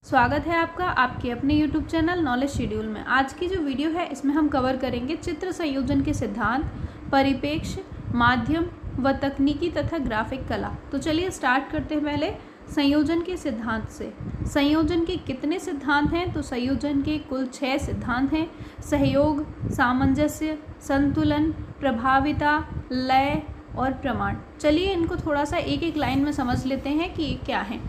स्वागत है आपका आपके अपने YouTube चैनल नॉलेज शेड्यूल में। आज की जो वीडियो है इसमें हम कवर करेंगे चित्र संयोजन के सिद्धांत, परिप्रेक्ष्य, माध्यम व तकनीकी तथा ग्राफिक कला। तो चलिए स्टार्ट करते हैं पहले संयोजन के सिद्धांत से। संयोजन के कितने सिद्धांत हैं? तो संयोजन के कुल 6 सिद्धांत हैं। सहयोग, सामंजस्य, संतुलन, प्रभाविता, लय और प्रमाण। चलिए इनको थोड़ा सा एक एक लाइन में समझ लेते हैं कि ये क्या है।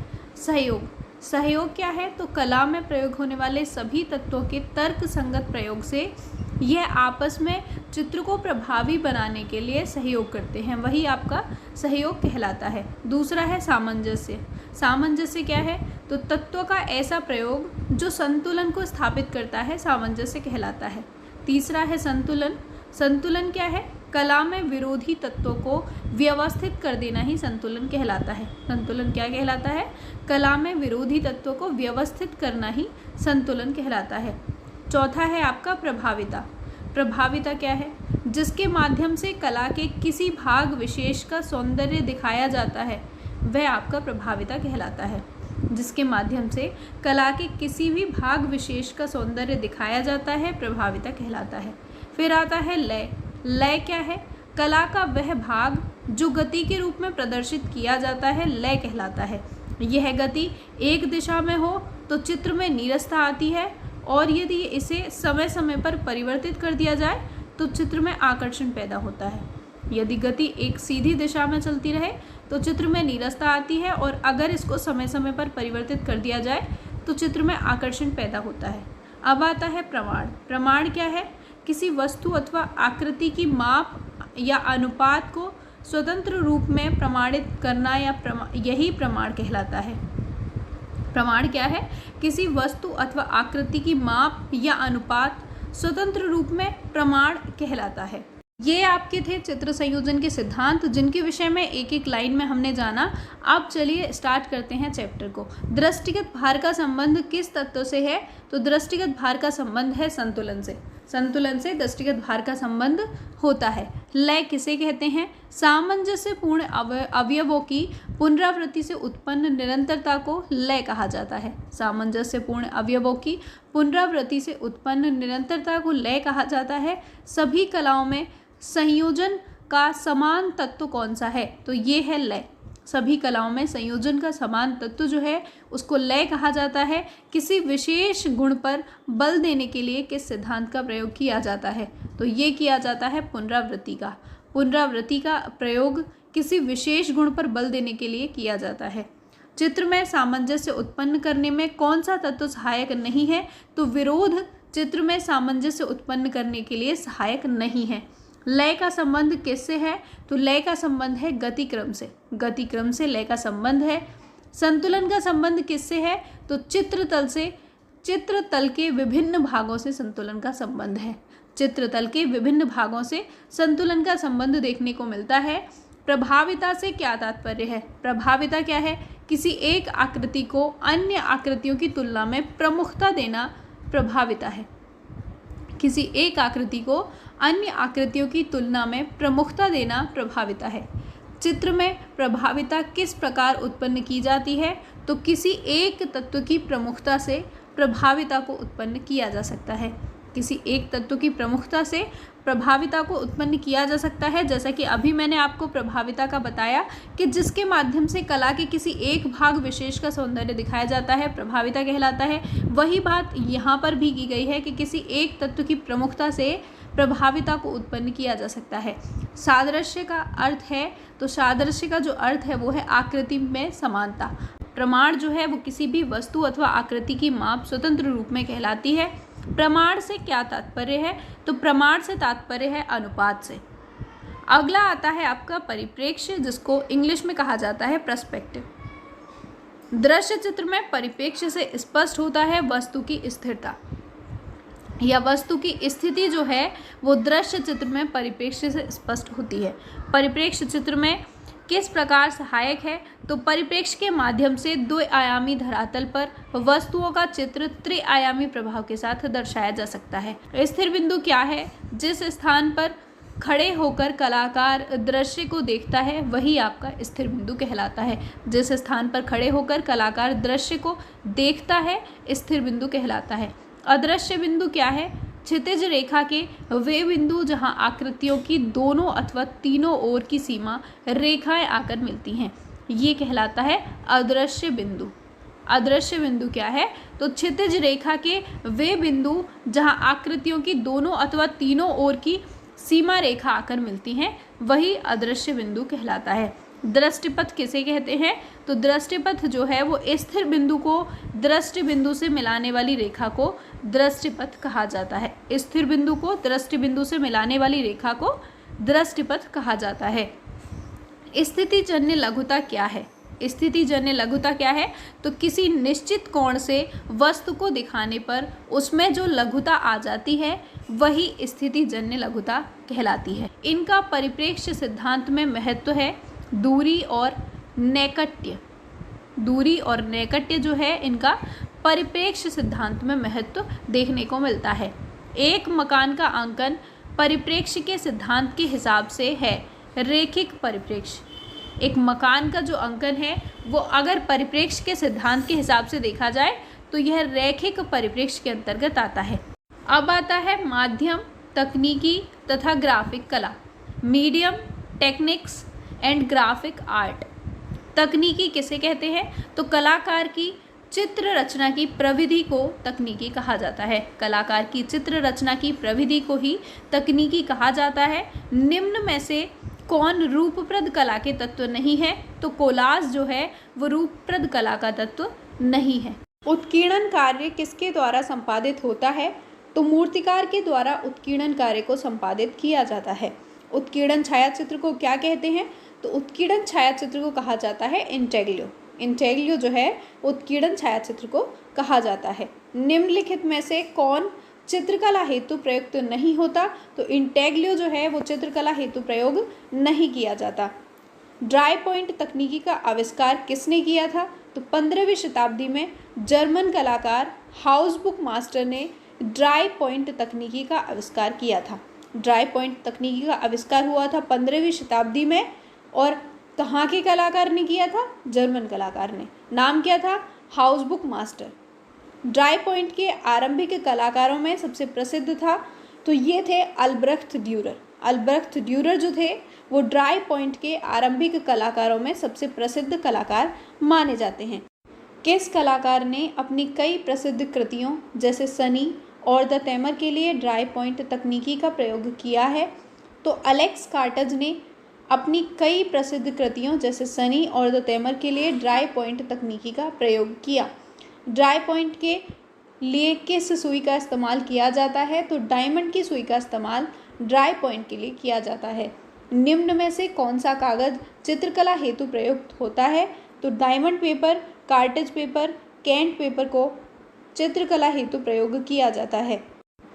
सहयोग क्या है? तो कला में प्रयोग होने वाले सभी तत्वों के तर्क संगत प्रयोग से यह आपस में चित्र को प्रभावी बनाने के लिए सहयोग करते हैं, वही आपका सहयोग कहलाता है। दूसरा है सामंजस्य। सामंजस्य क्या है? तो तत्वों का ऐसा प्रयोग जो संतुलन को स्थापित करता है, सामंजस्य कहलाता है। तीसरा है संतुलन। संतुलन क्या है? कला में विरोधी तत्वों को व्यवस्थित कर देना ही संतुलन कहलाता है। संतुलन क्या कहलाता है? कला में विरोधी तत्वों को व्यवस्थित करना ही संतुलन कहलाता है। चौथा है आपका प्रभाविता। प्रभाविता क्या है? जिसके माध्यम से कला के किसी भाग विशेष का सौंदर्य दिखाया जाता है, वह आपका प्रभाविता कहलाता है। जिसके माध्यम से कला के किसी भी भाग विशेष का सौंदर्य दिखाया जाता है, प्रभाविता कहलाता है। फिर आता है लय। लय क्या है? कला का वह भाग जो गति के रूप में प्रदर्शित किया जाता है, लय कहलाता है। यह गति एक दिशा में हो तो चित्र में नीरसता आती है, और यदि इसे समय समय पर परिवर्तित कर दिया जाए तो चित्र में आकर्षण पैदा होता है। यदि गति एक सीधी दिशा में चलती रहे तो चित्र में नीरसता आती है, और अगर इसको समय समय पर परिवर्तित कर दिया जाए तो चित्र में आकर्षण पैदा होता है। अब आता है प्रमाण। प्रमाण क्या है? किसी वस्तु अथवा आकृति की माप या अनुपात को स्वतंत्र रूप में प्रमाणित करना यही प्रमाण कहलाता है। प्रमाण क्या है? किसी वस्तु अथवा आकृति की माप या अनुपात स्वतंत्र रूप में प्रमाण कहलाता है। ये आपके थे चित्र संयोजन के सिद्धांत, जिनके विषय में एक एक लाइन में हमने जाना। अब चलिए स्टार्ट करते हैं चैप्टर को। दृष्टिगत भार का संबंध किस तत्व से है? तो दृष्टिगत भार का संबंध है संतुलन से। संतुलन से दृष्टिगत भार का संबंध होता है। लय किसे कहते हैं? सामंजस्य पूर्ण अवयवों की पुनरावृत्ति से उत्पन्न निरंतरता को लय कहा जाता है। सामंजस्य पूर्ण अवयवों की पुनरावृत्ति से उत्पन्न निरंतरता को लय कहा जाता है। सभी कलाओं में संयोजन का समान तत्व कौन सा है? तो ये है लय। सभी कलाओं में संयोजन का समान तत्व जो है उसको लय कहा जाता है। किसी विशेष गुण पर बल देने के लिए किस सिद्धांत का प्रयोग किया जाता है? तो ये किया जाता है पुनरावृत्ति का। पुनरावृत्ति का प्रयोग किसी विशेष गुण पर बल देने के लिए किया जाता है। चित्र में सामंजस्य उत्पन्न करने में कौन सा तत्व सहायक नहीं है? तो विरोध चित्र में सामंजस्य उत्पन्न करने के लिए सहायक नहीं है। लय का संबंध किससे है? तो लय का संबंध है गतिक्रम से। गतिक्रम से लय का संबंध है। संतुलन का संबंध किससे है? तो चित्रतल से। चित्रतल के विभिन्न भागों से संतुलन का संबंध है। चित्रतल के विभिन्न भागों से संतुलन का संबंध देखने को मिलता है। प्रभाविता से क्या तात्पर्य है? प्रभाविता क्या है? किसी एक आकृति को अन्य आकृतियों की तुलना में प्रमुखता देना प्रभाविता है। किसी एक आकृति को अन्य आकृतियों की तुलना में प्रमुखता देना प्रभाविता है। चित्र में प्रभाविता किस प्रकार उत्पन्न की जाती है? तो किसी एक तत्व की प्रमुखता से प्रभाविता को उत्पन्न किया जा सकता है। किसी एक तत्व की प्रमुखता से प्रभाविता को उत्पन्न किया जा सकता है। जैसा कि अभी मैंने आपको प्रभाविता का बताया कि जिसके माध्यम से कला के किसी एक भाग विशेष का सौंदर्य दिखाया जाता है, प्रभाविता कहलाता है। वही बात यहाँ पर भी की गई है कि किसी एक तत्व की प्रमुखता से प्रभाविता को उत्पन्न किया जा सकता है। सादृश्य का अर्थ है, तो सादृश्य का जो अर्थ है वो है आकृति में समानता। प्रमाण जो है वो किसी भी वस्तु अथवा आकृति की माप स्वतंत्र रूप में कहलाती है। प्रमाण से क्या तात्पर्य है? तो प्रमाण से तात्पर्य है अनुपात से। अगला आता है आपका परिप्रेक्ष्य, जिसको इंग्लिश में कहा जाता है पर्सपेक्टिव। दृश्य चित्र में परिप्रेक्ष्य से स्पष्ट होता है वस्तु की स्थिरता, या वस्तु की स्थिति जो है वो दृश्य चित्र में परिप्रेक्ष्य से स्पष्ट होती है। परिप्रेक्ष्य चित्र में किस प्रकार सहायक है? तो परिप्रेक्ष्य के माध्यम से 2 आयामी धरातल पर वस्तुओं का चित्र त्रिआयामी प्रभाव के साथ दर्शाया जा सकता है। स्थिर बिंदु क्या है? जिस स्थान पर खड़े होकर कलाकार दृश्य को देखता है वही आपका स्थिर बिंदु कहलाता है। जिस स्थान पर खड़े होकर कलाकार दृश्य को देखता है स्थिर बिंदु कहलाता है। अदृश्य बिंदु क्या है? क्षितिज रेखा के वे बिंदु जहां आकृतियों की दोनों अथवा तीनों ओर की सीमा रेखाएं आकर मिलती हैं, ये कहलाता है अदृश्य बिंदु। अदृश्य बिंदु क्या है? तो क्षितिज रेखा के वे बिंदु जहां आकृतियों की दोनों अथवा तीनों ओर की सीमा रेखा आकर मिलती हैं, वही अदृश्य बिंदु कहलाता है। दृष्टिपथ किसे कहते हैं? तो दृष्टिपथ जो है वो स्थिर बिंदु को दृष्टि बिंदु से मिलाने वाली रेखा को दृष्टिपथ कहा जाता है। स्थिर बिंदु को दृष्टि बिंदु से मिलाने वाली रेखा को दृष्टिपथ कहा जाता है। स्थितिजन्य लघुता क्या है? स्थितिजन्य लघुता क्या है? तो किसी निश्चित कोण से वस्तु को दिखाने पर उसमें जो लघुता आ जाती है वही स्थितिजन्य लघुता कहलाती है। इनका परिप्रेक्ष्य सिद्धांत में महत्व है दूरी और नैकट्य। दूरी और नैकट्य जो है इनका परिप्रेक्ष्य सिद्धांत में महत्व देखने को मिलता है। एक मकान का अंकन परिप्रेक्ष्य के सिद्धांत के हिसाब से है रेखिक परिप्रेक्ष्य। एक मकान का जो अंकन है वो अगर परिप्रेक्ष्य के सिद्धांत के हिसाब से देखा जाए तो यह रैखिक परिप्रेक्ष्य के अंतर्गत आता है। अब आता है माध्यम, तकनीकी तथा ग्राफिक कला। Medium, techniques and graphic art. तकनीकी किसे कहते हैं? तो कलाकार की चित्र रचना की प्रविधि को तकनीकी कहा जाता है। कलाकार की चित्र रचना की प्रविधि को ही तकनीकी कहा जाता है। निम्न में से कौन रूपप्रद कला के तत्व नहीं है? तो कोलाज जो है वो रूपप्रद कला का तत्व नहीं है। उत्कीर्णन कार्य किसके द्वारा संपादित होता है? तो मूर्तिकार के द्वारा उत्कीर्णन कार्य को संपादित किया जाता है। उत्कीर्णन छायाचित्र को क्या कहते हैं? तो उत्कीर्णन छायाचित्र को कहा जाता है इंटेग्लियो। इंटेग्लियो जो है उत्कीर्णन छायाचित्र को कहा जाता है। निम्नलिखित में से कौन चित्रकला हेतु प्रयुक्त नहीं होता? तो इंटेग्लियो जो है वो चित्रकला हेतु प्रयोग नहीं किया जाता। ड्राई पॉइंट तकनीकी का आविष्कार किसने किया था? तो 15वीं शताब्दी में जर्मन कलाकार हाउसबुक मास्टर ने ड्राई पॉइंट तकनीकी का आविष्कार किया था। ड्राई पॉइंट तकनीकी का आविष्कार हुआ था 15वीं शताब्दी में। और कहाँ के कलाकार ने किया था? जर्मन कलाकार ने। नाम क्या था? हाउसबुक मास्टर। ड्राई पॉइंट के आरंभिक कलाकारों में सबसे प्रसिद्ध था तो ये थे अल्ब्रेख्ट ड्यूरर। अल्ब्रेख्ट ड्यूरर जो थे वो ड्राई पॉइंट के आरंभिक कलाकारों में सबसे प्रसिद्ध कलाकार माने जाते हैं। किस कलाकार ने अपनी कई प्रसिद्ध कृतियों जैसे सनी और द टेमर के लिए ड्राई पॉइंट तकनीकी का प्रयोग किया है? तो अलेक्स कार्टज ने अपनी कई प्रसिद्ध कृतियों जैसे सनी और द टेमर के लिए ड्राई पॉइंट तकनीकी का प्रयोग किया। ड्राई पॉइंट के लिए किस सुई का इस्तेमाल किया जाता है? तो डायमंड की सुई का इस्तेमाल ड्राई पॉइंट के लिए किया जाता है। निम्न में से कौन सा कागज चित्रकला हेतु प्रयुक्त होता है? तो diamond paper, cartridge paper, Kent paper को चित्रकला हेतु प्रयोग किया जाता है।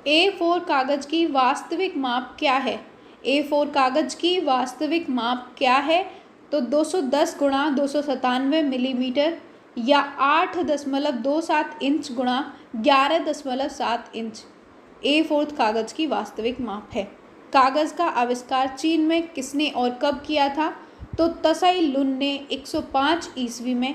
A4 कागज की वास्तविक माप क्या है? A4 कागज की वास्तविक माप क्या है? तो 210 गुणा 297 मिलीमीटर या 8.27 इंच गुणा 11.7 इंच A4 कागज की वास्तविक माप है। कागज़ का आविष्कार चीन में किसने और कब किया था? तो तसाई लुन ने 105 ईस्वी में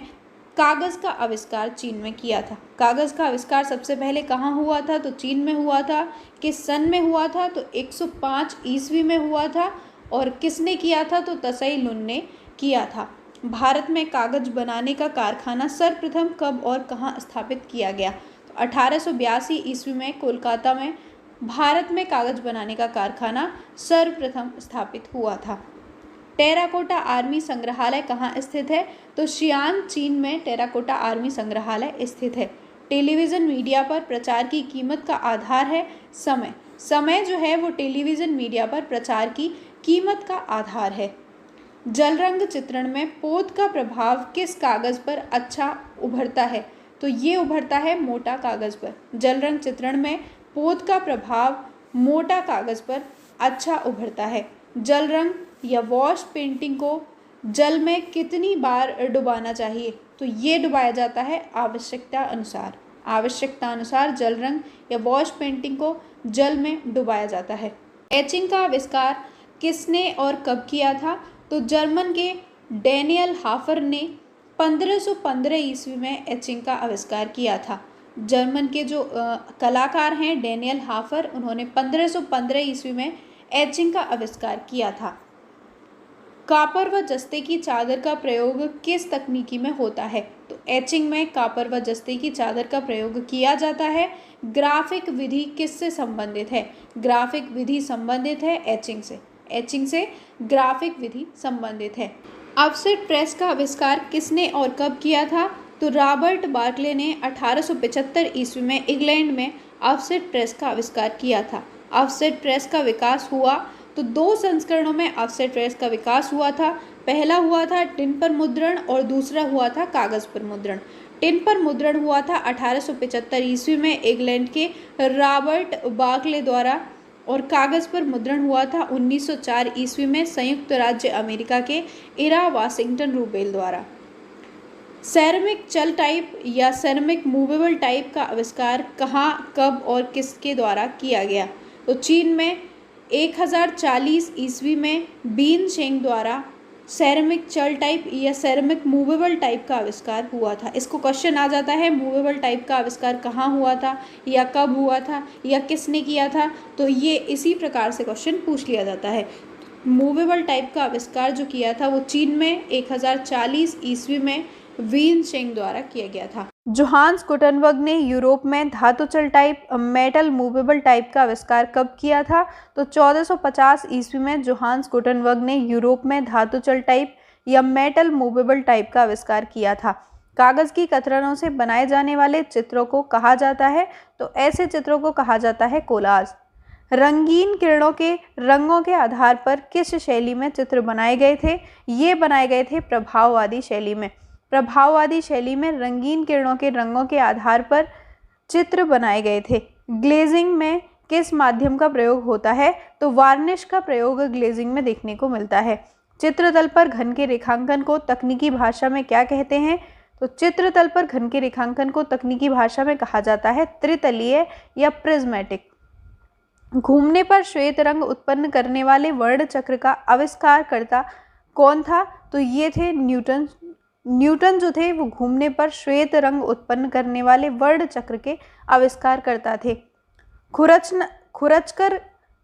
कागज़ का आविष्कार चीन में किया था। कागज़ का आविष्कार सबसे पहले कहाँ हुआ था? तो चीन में हुआ था। किस सन में हुआ था? तो 105 ईस्वी में हुआ था। और किसने किया था? तो तसाई लुन ने किया था। भारत में कागज़ बनाने का कारखाना सर्वप्रथम कब और कहाँ स्थापित किया गया? तो 1882 ईस्वी में कोलकाता में भारत में कागज़ बनाने का कारखाना सर्वप्रथम स्थापित हुआ था। टेराकोटा आर्मी संग्रहालय कहाँ स्थित है? तो शियान चीन में टेराकोटा आर्मी संग्रहालय स्थित है। टेलीविज़न मीडिया पर प्रचार की कीमत का आधार है समय। समय जो है वो टेलीविज़न मीडिया पर प्रचार की कीमत का आधार है। जल रंग चित्रण में पोत का प्रभाव किस कागज़ पर अच्छा उभरता है? तो ये उभरता है मोटा कागज़ पर। जल रंग चित्रण में पोत का प्रभाव मोटा कागज़ पर अच्छा उभरता है। जल रंग या वॉश पेंटिंग को जल में कितनी बार डुबाना चाहिए? तो ये डुबाया जाता है आवश्यकता अनुसार। आवश्यकता अनुसार जल रंग या वॉश पेंटिंग को जल में डुबाया जाता है। एचिंग का आविष्कार किसने और कब किया था? तो जर्मन के डैनियल हाफर ने 1515 ईस्वी में एचिंग का आविष्कार किया था। जर्मन के जो कलाकार हैं डैनियल हाफर, उन्होंने 1515 ईस्वी में एचिंग का आविष्कार किया था। कापर व जस्ते की चादर का प्रयोग किस तकनीकी में होता है? तो एचिंग में कापर व जस्ते की चादर का प्रयोग किया जाता है। ग्राफिक विधि किससे संबंधित है? ग्राफिक विधि संबंधित है एचिंग से। एचिंग से ग्राफिक विधि संबंधित है। ऑफसेट प्रेस का आविष्कार किसने और कब किया था? तो रॉबर्ट बार्कले ने 1875 ईस्वी में इंग्लैंड में ऑफसेट प्रेस का आविष्कार किया था। ऑफसेट प्रेस का विकास हुआ तो 2 संस्करणों में ऑफसेट प्रेस का विकास हुआ था। पहला हुआ था टिन पर मुद्रण और दूसरा हुआ था कागज पर मुद्रण। टिन पर मुद्रण हुआ था 1875 ईस्वी में इंग्लैंड के रॉबर्ट बार्कले द्वारा और कागज पर मुद्रण हुआ था 1904 ईस्वी में संयुक्त राज्य अमेरिका के इरा वाशिंगटन रूबेल द्वारा। सेरेमिक चल टाइप या सेरेमिक मूवेबल टाइप का आविष्कार कहाँ, कब और किसके द्वारा किया गया? तो चीन में 1040 ईस्वी में बीन शेंग द्वारा सेरेमिक चल टाइप या सेरेमिक मूवेबल टाइप का आविष्कार हुआ था। इसको क्वेश्चन आ जाता है मूवेबल टाइप का आविष्कार कहाँ हुआ था या कब हुआ था या किसने किया था, तो ये इसी प्रकार से क्वेश्चन पूछ लिया जाता है। मूवेबल टाइप का आविष्कार जो किया था वो चीन में 1040 ईस्वी में वीन शेंग द्वारा किया गया था। जोहान्स गुटेनबर्ग ने यूरोप में धातुचल टाइप मेटल मूवेबल टाइप का आविष्कार कब किया था? तो 1450 ईस्वी में जोहान्स गुटेनबर्ग ने यूरोप में धातुचल टाइप या मेटल मूवेबल टाइप का आविष्कार किया था। कागज की कतरनों से बनाए जाने वाले चित्रों को कहा जाता है? तो ऐसे चित्रों को कहा जाता है कोलाज। रंगीन किरणों के रंगों के आधार पर किस शैली में चित्र बनाए गए थे? ये बनाए गए थे प्रभाववादी शैली में। प्रभाववादी शैली में रंगीन किरणों के रंगों के आधार पर चित्र बनाए गए थे। ग्लेजिंग में किस माध्यम का प्रयोग होता है? तो वार्निश का प्रयोग ग्लेजिंग में देखने को मिलता है। चित्रतल पर घन के रेखांकन को तकनीकी भाषा में क्या कहते हैं? तो चित्रतल पर घन के रेखांकन को तकनीकी भाषा में कहा जाता है त्रितलीय या प्रिज्मेटिक। घूमने पर श्वेत रंग उत्पन्न करने वाले वर्ण चक्र का आविष्कारकर्ता कौन था? तो ये थे न्यूटन। न्यूटन जो थे वो घूमने पर श्वेत रंग उत्पन्न करने वाले वर्ण चक्र के आविष्कारकर्ता थे। खुरचकर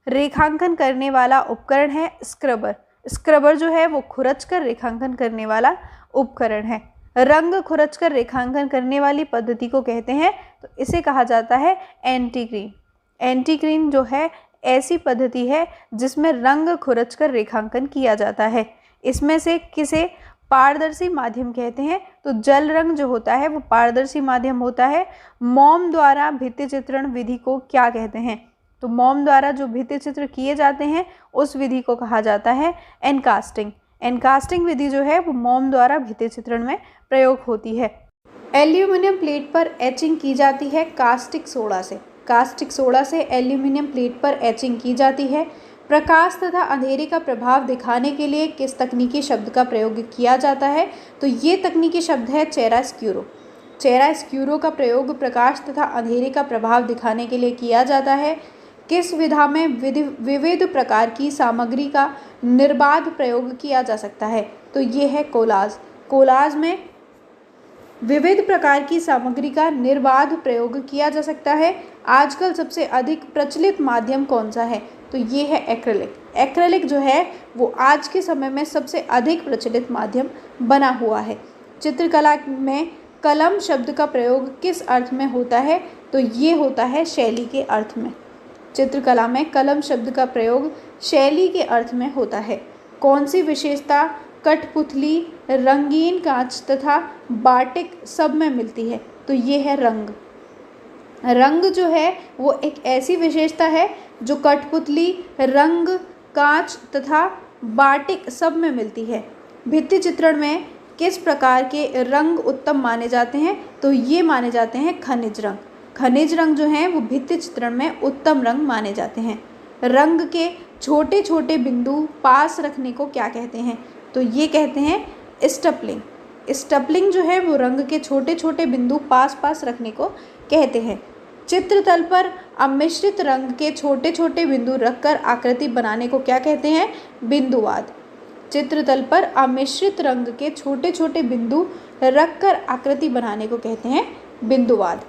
रेखांकन करने वाला उपकरण है स्क्रबर। स्क्रबर जो है वो खुरचकर रेखांकन करने वाला उपकरण है। रंग खुरचकर रेखांकन करने वाली पद्धति को कहते हैं, तो इसे कहा जाता है एंटीग्रीन। एंटीग्रीन जो है ऐसी पद्धति है जिसमें रंग खुरचकर रेखांकन किया जाता है। इसमें से किसे पारदर्शी माध्यम कहते हैं? तो जल रंग जो होता है वो पारदर्शी माध्यम होता है। मोम द्वारा भित्ति चित्रण विधि को क्या कहते हैं? तो मोम द्वारा जो भित्ति चित्र किए जाते हैं उस विधि को कहा जाता है एनकास्टिंग। एनकास्टिंग विधि जो है वो मोम द्वारा भित्ति चित्रण में प्रयोग होती है। एल्यूमिनियम प्लेट पर एचिंग की जाती है कास्टिक सोडा से। कास्टिक सोडा से एल्यूमिनियम प्लेट पर एचिंग की जाती है। प्रकाश तथा अंधेरे का प्रभाव दिखाने के लिए किस तकनीकी शब्द का प्रयोग किया जाता है? तो ये तकनीकी शब्द है चेरास्क्यूरो। चेरास्क्यूरो का प्रयोग प्रकाश तथा अंधेरे का प्रभाव दिखाने के लिए किया जाता है। किस विधा में विविध प्रकार की सामग्री का निर्बाध प्रयोग किया जा सकता है? तो ये है कोलाज। कोलाज में विविध प्रकार की सामग्री का निर्बाध प्रयोग किया जा सकता है। आजकल सबसे अधिक प्रचलित माध्यम कौन सा है? तो ये है एक्रेलिक। एक्रेलिक जो है वो आज के समय में सबसे अधिक प्रचलित माध्यम बना हुआ है। चित्रकला में कलम शब्द का प्रयोग किस अर्थ में होता है? तो ये होता है शैली के अर्थ में। चित्रकला में कलम शब्द का प्रयोग शैली के अर्थ में होता है। कौन सी विशेषता कठपुतली, रंगीन कांच तथा बाटिक सब में मिलती है? तो ये है रंग। रंग जो है वो एक ऐसी विशेषता है जो कठपुतली, रंग, कांच तथा बाटिक सब में मिलती है। भित्ति चित्रण में किस प्रकार के रंग उत्तम माने जाते हैं? तो ये माने जाते हैं खनिज रंग। खनिज रंग जो हैं वो भित्ति चित्रण में उत्तम रंग माने जाते हैं। रंग के छोटे छोटे बिंदु पास रखने को क्या कहते हैं? तो ये कहते हैं स्टपलिंग। स्टपलिंग जो है वो रंग के छोटे छोटे बिंदु पास पास रखने को कहते हैं। चित्रतल पर अमिश्रित रंग के छोटे छोटे बिंदु रखकर आकृति बनाने को क्या कहते हैं? बिंदुवाद। चित्रतल पर अमिश्रित रंग के छोटे छोटे बिंदु रखकर आकृति बनाने को कहते हैं बिंदुवाद।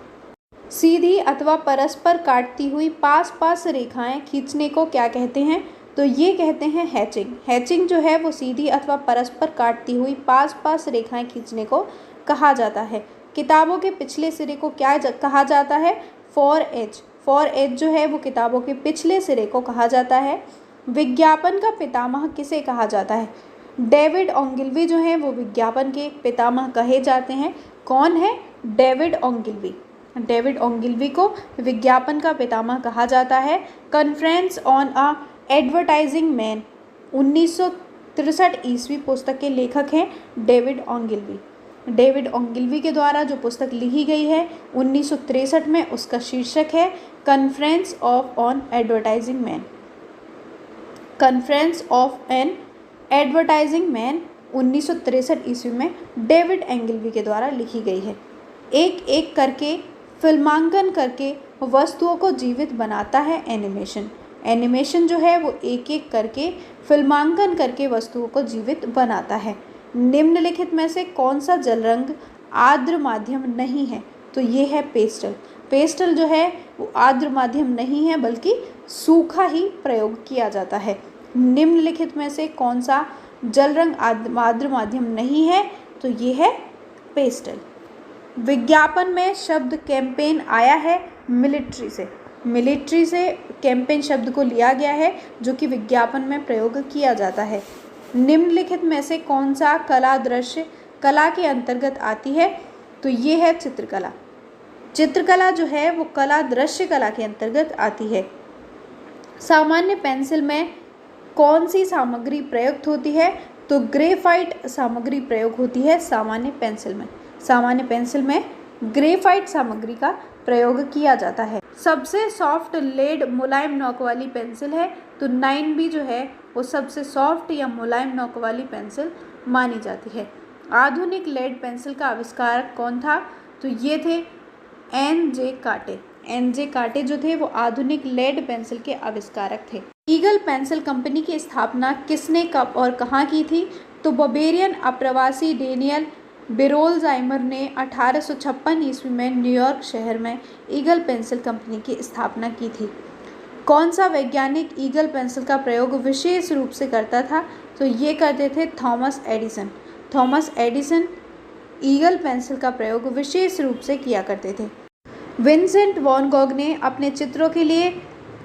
सीधी अथवा परस्पर काटती हुई पास पास रेखाएं खींचने को क्या कहते हैं? तो ये कहते हैं हैचिंग। हैचिंग जो है वो सीधी अथवा परस्पर काटती हुई पास पास रेखाएं खींचने को कहा जाता है। किताबों के पिछले सिरे को क्या कहा जाता है? For as. फॉर एज जो है वो किताबों के पिछले सिरे को कहा जाता है। विज्ञापन का पितामह किसे कहा जाता है? डेविड ओंगिलवी जो है वो विज्ञापन के पितामह कहे जाते हैं। कौन है? डेविड ओंगिलवी। डेविड ओंगिलवी को विज्ञापन का पितामह कहा जाता है। Conference on a advertising man 1963 ईस्वी पुस्तक के लेखक हैं डेविड ओंगिलवी। डेविड ओंगिलवी के द्वारा जो पुस्तक लिखी गई है 1963 में, उसका शीर्षक है conference of on advertising man. Conference of N advertising man 1963 ईस्वी में डेविड ओंगिलवी के द्वारा लिखी गई है। एक एक करके फिल्मांकन करके वस्तुओं को जीवित बनाता है एनिमेशन। एनिमेशन जो है वो एक एक करके फिल्मांकन करके वस्तुओं को जीवित बनाता है। निम्नलिखित में से कौन सा जल रंग आर्द्र माध्यम नहीं है? तो ये है पेस्टल। पेस्टल जो है वो आर्द्र माध्यम नहीं है बल्कि सूखा ही प्रयोग किया जाता है। निम्नलिखित में से कौन सा जल रंग आर्द्र माध्यम नहीं है? तो ये है पेस्टल। विज्ञापन में शब्द कैंपेन आया है मिलिट्री से। मिलिट्री से कैंपेन शब्द को लिया गया है जो कि विज्ञापन में प्रयोग किया जाता है। निम्नलिखित में से कौन सा कला दृश्य कला के अंतर्गत आती है? तो ये है चित्रकला। चित्रकला जो है वो कला दृश्य कला के अंतर्गत आती है। सामान्य पेंसिल में कौन सी सामग्री प्रयुक्त होती है? तो ग्रेफाइट सामग्री प्रयोग होती है सामान्य पेंसिल में। सामान्य पेंसिल में ग्रेफाइट सामग्री का प्रयोग किया जाता है। सबसे सॉफ्ट लेड मुलायम नोक वाली पेंसिल है, तो 9B जो है वो सबसे सॉफ्ट या मुलायम नोक वाली पेंसिल मानी जाती है। आधुनिक लेड पेंसिल का आविष्कारक कौन था? तो ये थे N.J. काटे। N.J. काटे जो थे वो आधुनिक लेड पेंसिल के आविष्कारक थे। ईगल पेंसिल कंपनी की स्थापना किसने कब और कहाँ की थी? तो बवेरियन अप्रवासी डेनियल बेरोल्जाइमर ने 1856 ईस्वी में न्यूयॉर्क शहर में ईगल पेंसिल कंपनी की स्थापना की थी। कौन सा वैज्ञानिक ईगल पेंसिल का प्रयोग विशेष रूप से करता था? तो ये करते थे Thomas Edison. Thomas Edison eagle pencil का प्रयोग विशेष रूप से किया करते थे। विंसेंट वैन गॉग ने अपने चित्रों के लिए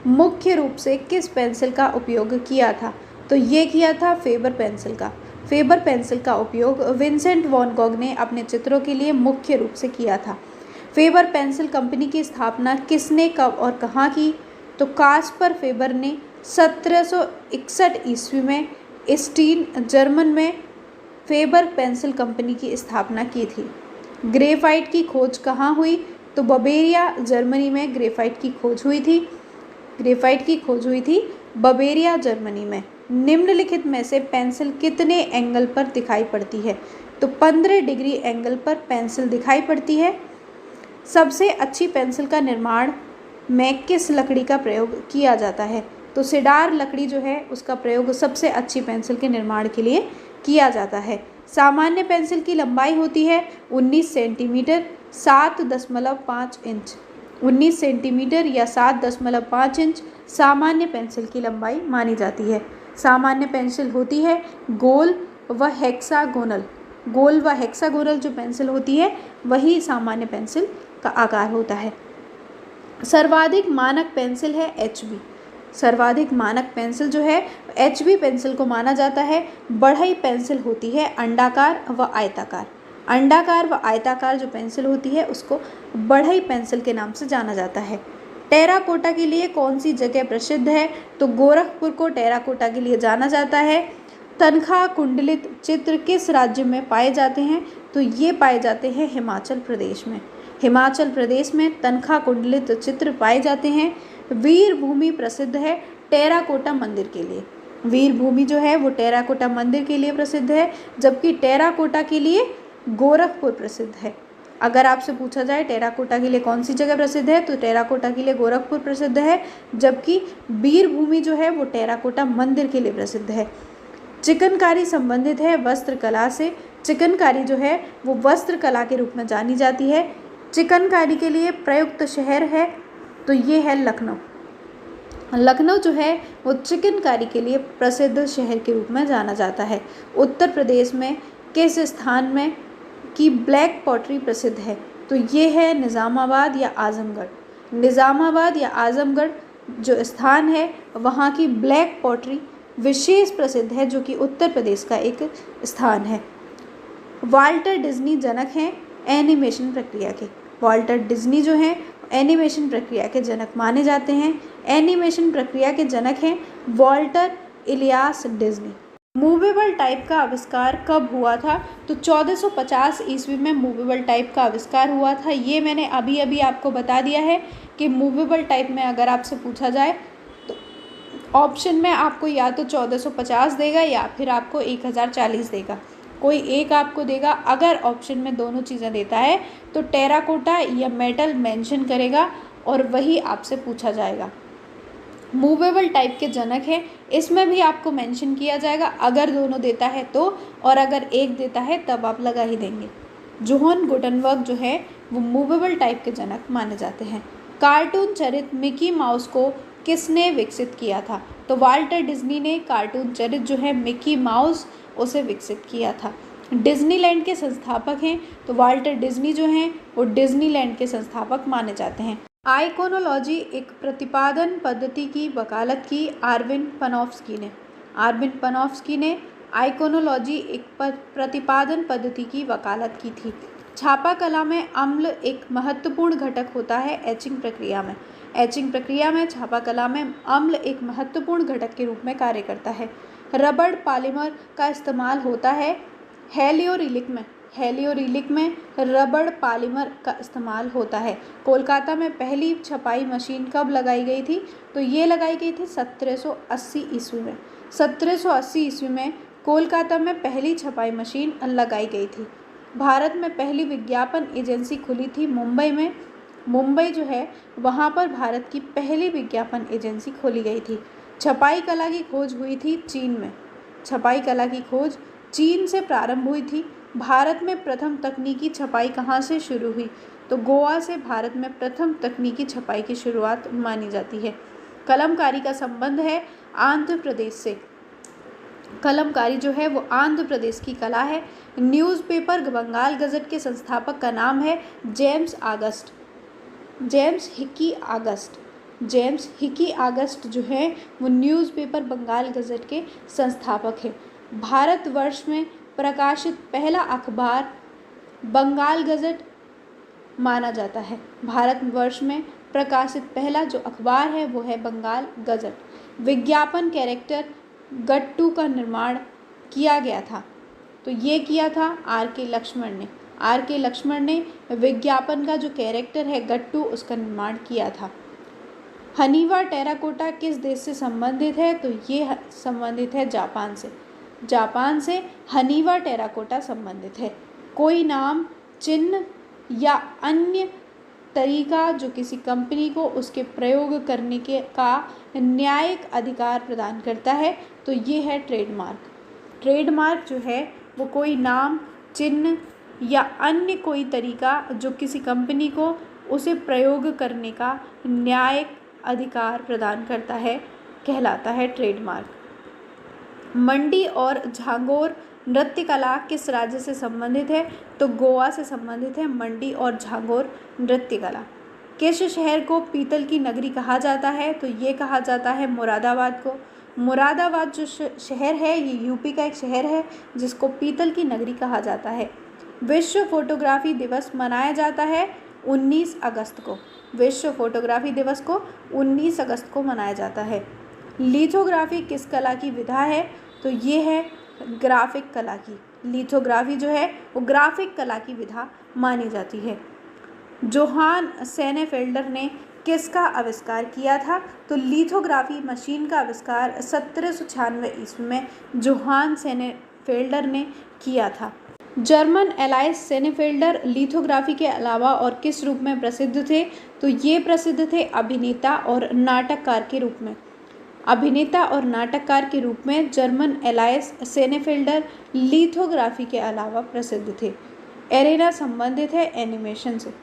मुख्य रूप से किस पेंसिल का उपयोग किया था? तो ये किया था फेबर पेंसिल का। फेबर पेंसिल का उपयोग विंसेंट वैन गॉग ने अपने चित्रों के लिए मुख्य रूप से किया था। फेबर पेंसिल कंपनी की स्थापना किसने कब और कहाँ की? तो कास्पर फेबर ने 1761 ईस्वी में स्टीन जर्मन में फेबर पेंसिल कंपनी की स्थापना की थी। ग्रेफाइट की खोज कहाँ हुई? तो बवेरिया जर्मनी में ग्रेफाइट की खोज हुई थी। ग्रेफाइट की खोज हुई थी बवेरिया जर्मनी में। निम्नलिखित में से पेंसिल कितने एंगल पर दिखाई पड़ती है? तो 15 डिग्री एंगल पर पेंसिल दिखाई पड़ती है। सबसे अच्छी पेंसिल का निर्माण में किस लकड़ी का प्रयोग किया जाता है? तो सिडार लकड़ी जो है उसका प्रयोग सबसे अच्छी पेंसिल के निर्माण के लिए किया जाता है। सामान्य पेंसिल की लंबाई होती है 19 सेंटीमीटर 7.5 इंच। 19 सेंटीमीटर या 7.5 इंच सामान्य पेंसिल की लंबाई मानी जाती है। सामान्य पेंसिल होती है गोल व हेक्सागोनल। गोल व हेक्सागोनल जो पेंसिल होती है वही सामान्य पेंसिल का आकार होता है। सर्वाधिक मानक पेंसिल है HB। सर्वाधिक मानक पेंसिल जो है HB पेंसिल को माना जाता है। बढ़ई पेंसिल होती है अंडाकार व आयताकार। अंडाकार व आयताकार जो पेंसिल होती है उसको बढ़ई पेंसिल के नाम से जाना जाता है। टेराकोटा के लिए कौन सी जगह प्रसिद्ध है? तो गोरखपुर को टेराकोटा के लिए जाना जाता है। तनख्वाह कुंडलित चित्र किस राज्य में पाए जाते हैं? तो ये पाए जाते हैं हिमाचल प्रदेश में। हिमाचल प्रदेश में तनख्वाह कुंडलित चित्र पाए जाते हैं। वीर भूमि प्रसिद्ध है टेराकोटा मंदिर के लिए। वीर भूमि जो है वो टेराकोटा मंदिर के लिए प्रसिद्ध है, जबकि टेराकोटा के लिए गोरखपुर प्रसिद्ध है। अगर आपसे पूछा जाए टेराकोटा के लिए कौन सी जगह प्रसिद्ध है, तो टेराकोटा के लिए गोरखपुर प्रसिद्ध है, जबकि वीरभूमि जो है वो टेराकोटा मंदिर के लिए प्रसिद्ध है। चिकनकारी संबंधित है वस्त्र कला से। चिकनकारी जो है वो वस्त्र कला के रूप में जानी जाती है। चिकनकारी के लिए प्रयुक्त शहर है तो ये है लखनऊ। लखनऊ जो है वो चिकनकारी के लिए प्रसिद्ध शहर के रूप में जाना जाता है। उत्तर प्रदेश में किस स्थान में की ब्लैक पॉटरी प्रसिद्ध है, तो ये है निज़ामाबाद या आज़मगढ़। निज़ामाबाद या आज़मगढ़ जो स्थान है वहाँ की ब्लैक पॉटरी विशेष प्रसिद्ध है, जो कि उत्तर प्रदेश का एक स्थान है। वाल्टर डिज्नी जनक हैं एनिमेशन प्रक्रिया के। वाल्टर डिज्नी जो हैं एनिमेशन प्रक्रिया के जनक माने जाते हैं। एनिमेशन प्रक्रिया के जनक हैं Walter Ilyas Disney. Movable type का आविष्कार कब हुआ था, तो 1450 ईस्वी में मूवेबल टाइप का आविष्कार हुआ था। ये मैंने अभी अभी आपको बता दिया है कि मूवेबल टाइप में अगर आपसे पूछा जाए तो ऑप्शन में आपको या तो 1450 देगा या फिर आपको 1040 देगा, कोई एक आपको देगा। अगर ऑप्शन में दोनों चीज़ें देता है तो टेराकोटा या मेटल मेंशन करेगा और वही आपसे पूछा जाएगा। मूवेबल टाइप के जनक है, इसमें भी आपको मेंशन किया जाएगा अगर दोनों देता है तो, और अगर एक देता है तब आप लगा ही देंगे। जोहान गुटेनबर्ग जो है वो मूवेबल टाइप के जनक माने जाते हैं। कार्टून चरित्र मिकी माउस को किसने विकसित किया था, तो वाल्टर डिज्नी ने कार्टून चरित्र जो है मिकी माउस उसे विकसित किया था। डिज्नीलैंड के संस्थापक हैं, तो वाल्टर डिज्नी जो हैं वो डिज्नीलैंड के संस्थापक माने जाते हैं। आइकोनोलॉजी एक प्रतिपादन पद्धति की वकालत की आर्विन पनोफ्स्की ने। आर्विन पनोफ्स्की ने आइकोनोलॉजी एक प्रतिपादन पद्धति की वकालत की थी। छापा कला में अम्ल एक महत्वपूर्ण घटक होता है एचिंग प्रक्रिया में। एचिंग प्रक्रिया में छापा कला में अम्ल एक महत्वपूर्ण घटक के रूप में कार्य करता है। रबड़ पॉलीमर का इस्तेमाल होता है हेलियोरिलिक में। हेलियोरिलिक में रबड़ पॉलीमर का इस्तेमाल होता है। कोलकाता में पहली छपाई मशीन कब लगाई गई थी, तो ये लगाई गई थी 1780 ईस्वी में। 1780 ईस्वी में कोलकाता में पहली छपाई मशीन लगाई गई थी। भारत में पहली विज्ञापन एजेंसी खुली थी मुंबई में। मुंबई जो है वहाँ पर भारत की पहली विज्ञापन एजेंसी खोली गई थी। छपाई कला की खोज हुई थी चीन में। छपाई कला की खोज चीन से प्रारंभ हुई थी। भारत में प्रथम तकनीकी छपाई कहाँ से शुरू हुई, तो गोवा से भारत में प्रथम तकनीकी छपाई की शुरुआत मानी जाती है। कलमकारी का संबंध है आंध्र प्रदेश से। कलमकारी जो है वो आंध्र प्रदेश की कला है। न्यूज़पेपर बंगाल गज़ट के संस्थापक का नाम है James August. James Hicky August. James Hicky August जो है वो न्यूज़पेपर बंगाल गज़ट के संस्थापक है। भारतवर्ष में प्रकाशित पहला अखबार बंगाल गज़ट माना जाता है। भारतवर्ष में प्रकाशित पहला जो अखबार है वो है बंगाल गज़ट। विज्ञापन कैरेक्टर गट्टू का निर्माण किया गया था, तो ये किया था आर के लक्ष्मण ने। आर के लक्ष्मण ने विज्ञापन का जो कैरेक्टर है गट्टू उसका निर्माण किया था। हनीवा टेराकोटा किस देश से संबंधित है, तो ये संबंधित है जापान से। जापान से हनीवा टेराकोटा संबंधित है। कोई नाम, चिन्ह या अन्य तरीका जो किसी कंपनी को उसके प्रयोग करने के का न्यायिक अधिकार प्रदान करता है, तो ये है ट्रेडमार्क। ट्रेडमार्क जो है वो कोई नाम, चिन्ह या अन्य कोई तरीका जो किसी कंपनी को उसे प्रयोग करने का न्यायिक अधिकार प्रदान करता है, कहलाता है ट्रेडमार्क। मंडी और झांगोर नृत्य कला किस राज्य से संबंधित है, तो गोवा से संबंधित है मंडी और झांगोर नृत्य कला। किस शहर को पीतल की नगरी कहा जाता है, तो ये कहा जाता है मुरादाबाद को। मुरादाबाद जो शहर है ये यूपी का एक शहर है जिसको पीतल की नगरी कहा जाता है। विश्व फोटोग्राफी दिवस मनाया जाता है 19 अगस्त को। विश्व फोटोग्राफी दिवस को 19 अगस्त को मनाया जाता है। लिथोग्राफी किस कला की विधा है, तो ये है ग्राफिक कला की। लिथोग्राफी जो है वो ग्राफिक कला की विधा मानी जाती है। जोहान सेनेफेल्डर ने किसका आविष्कार किया था, तो लिथोग्राफी मशीन का आविष्कार 1796 ईस्वी में जोहान सेनेफेल्डर ने किया था। जर्मन एलाइस सेनेफेल्डर लिथोग्राफी के अलावा और किस रूप में प्रसिद्ध थे? तो ये प्रसिद्ध थे अभिनेता और नाटककार के रूप में। अभिनेता और नाटककार के रूप में जर्मन एलाइस सेनेफेल्डर लिथोग्राफी के अलावा प्रसिद्ध थे। एरेना संबंधित है एनिमेशन से।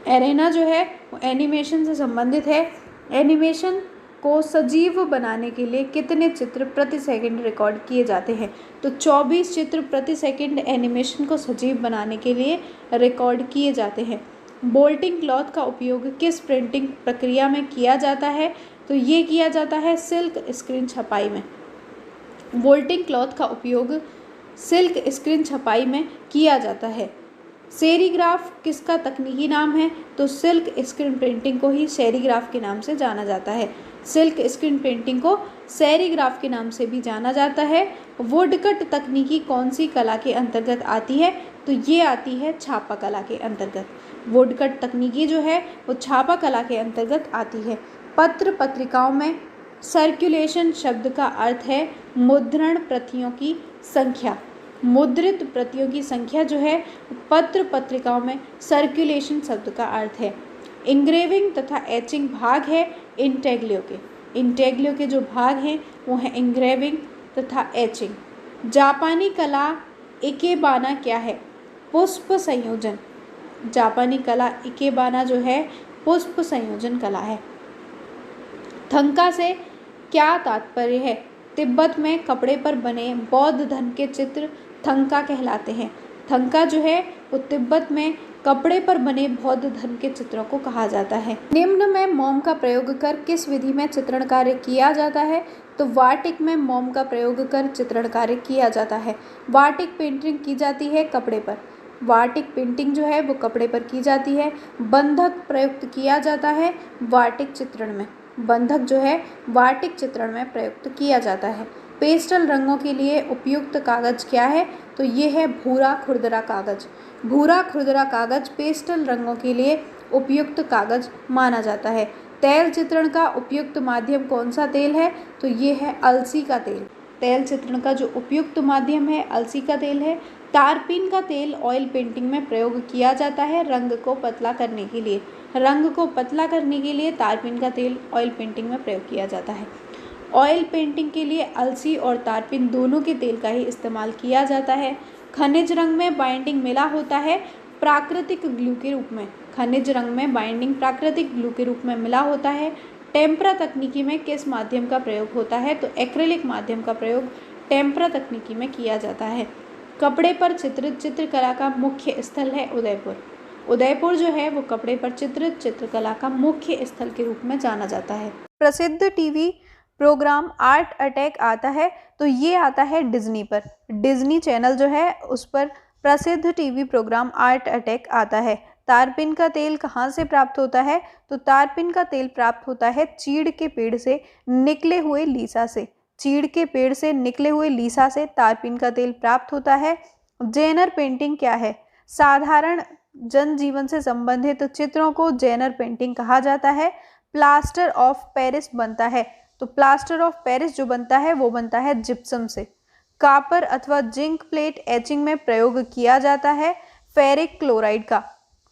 एरेना जो है वो एनिमेशन से संबंधित है। एनिमेशन को सजीव बनाने के लिए कितने चित्र प्रति सेकंड रिकॉर्ड किए जाते हैं? तो 24 चित्र प्रति सेकंड एनिमेशन को सजीव बनाने के लिए रिकॉर्ड किए जाते हैं। बोल्टिंग क्लॉथ का उपयोग किस प्रिंटिंग प्रक्रिया में किया जाता है? तो ये किया जाता है सिल्क स्क्रीन छपाई में। बोल्टिंग क्लॉथ का उपयोग सिल्क स्क्रीन छपाई में किया जाता है। सेरीग्राफ किसका तकनीकी नाम है? तो सिल्क स्क्रीन प्रिंटिंग को ही सेरीग्राफ के नाम से जाना जाता है। सिल्क स्क्रीन प्रिंटिंग को सेरीग्राफ के नाम से भी जाना जाता है। वुडकट तकनीकी कौन सी कला के अंतर्गत आती है? तो ये आती है छापा कला के अंतर्गत। वुडकट तकनीकी जो है वो छापा कला के अंतर्गत आती है। पत्र पत्रिकाओं में सर्कुलेशन शब्द का अर्थ है मुद्रण प्रतियों की संख्या। मुद्रित प्रतियों की संख्या जो है पत्र पत्रिकाओं में सर्कुलेशन शब्द का अर्थ है। इंग्रेविंग तथा एचिंग भाग है इंटेग्लियो के। इंटेग्लियो के जो भाग हैं वो हैं इंग्रेविंग तथा एचिंग। जापानी कला इकेबाना क्या है? पुष्प संयोजन। जापानी कला इकेबाना जो है पुष्प संयोजन कला है। थंका से क्या तात्पर्य है? तिब्बत में कपड़े पर बने बौद्ध धर्म के चित्र थंका कहलाते हैं। थंका जो है वो तिब्बत में कपड़े पर बने बौद्ध धर्म के चित्रों को कहा जाता है। निम्न में मोम का प्रयोग कर किस विधि में चित्रण कार्य किया जाता है? तो वाटिक में मोम का प्रयोग कर चित्रण कार्य किया जाता है। वाटिक पेंटिंग की जाती है कपड़े पर। वाटिक पेंटिंग जो है वो कपड़े पर की जाती है। बंधक प्रयुक्त किया जाता है वाटिक चित्रण में। बंधक जो है वाटिक चित्रण में प्रयुक्त किया जाता है। पेस्टल रंगों के लिए उपयुक्त कागज क्या है? तो ये है भूरा खुरदरा कागज। भूरा खुरदरा कागज पेस्टल रंगों के लिए उपयुक्त कागज माना जाता है। तैल चित्रण का उपयुक्त माध्यम कौन सा तेल है? तो ये है अलसी का तेल। तैल चित्रण का जो उपयुक्त माध्यम है अलसी का तेल है। तारपीन का तेल ऑयल पेंटिंग में प्रयोग किया जाता है रंग को पतला करने के लिए। रंग को पतला करने के लिए तारपीन का तेल ऑयल पेंटिंग में प्रयोग किया जाता है। ऑयल पेंटिंग के लिए अलसी और तारपीन दोनों के तेल का ही इस्तेमाल किया जाता है। खनिज रंग में बाइंडिंग मिला होता है प्राकृतिक ग्लू के रूप में। खनिज रंग में बाइंडिंग प्राकृतिक ग्लू के रूप में मिला होता है। टेम्परा तकनीकी में किस माध्यम का प्रयोग होता है? तो एक्रिलिक माध्यम का प्रयोग टेम्परा तकनीकी में किया जाता है। कपड़े पर चित्रित चित्रकला का मुख्य स्थल है उदयपुर। उदयपुर जो है वो कपड़े पर चित्रित चित्रकला का मुख्य स्थल के रूप में जाना जाता है। प्रसिद्ध टीवी प्रोग्राम आर्ट अटैक आता है तो ये आता है डिज्नी पर। डिज्नी चैनल जो है उस पर प्रसिद्ध टीवी प्रोग्राम आर्ट अटैक आता है। तारपीन का तेल कहाँ से प्राप्त होता है? तो तारपीन का तेल प्राप्त होता है चीड़ के पेड़ से निकले हुए लीसा से। चीड़ के पेड़ से निकले हुए लीसा से तारपीन का तेल प्राप्त होता है। जेनर पेंटिंग क्या है? साधारण जनजीवन से संबंधित चित्रों को जेनर पेंटिंग कहा जाता है। प्लास्टर ऑफ पेरिस बनता है तो प्लास्टर ऑफ पेरिस जो बनता है वो बनता है जिप्सम से। कापर अथवा जिंक प्लेट एचिंग में प्रयोग किया जाता है फेरिक क्लोराइड का।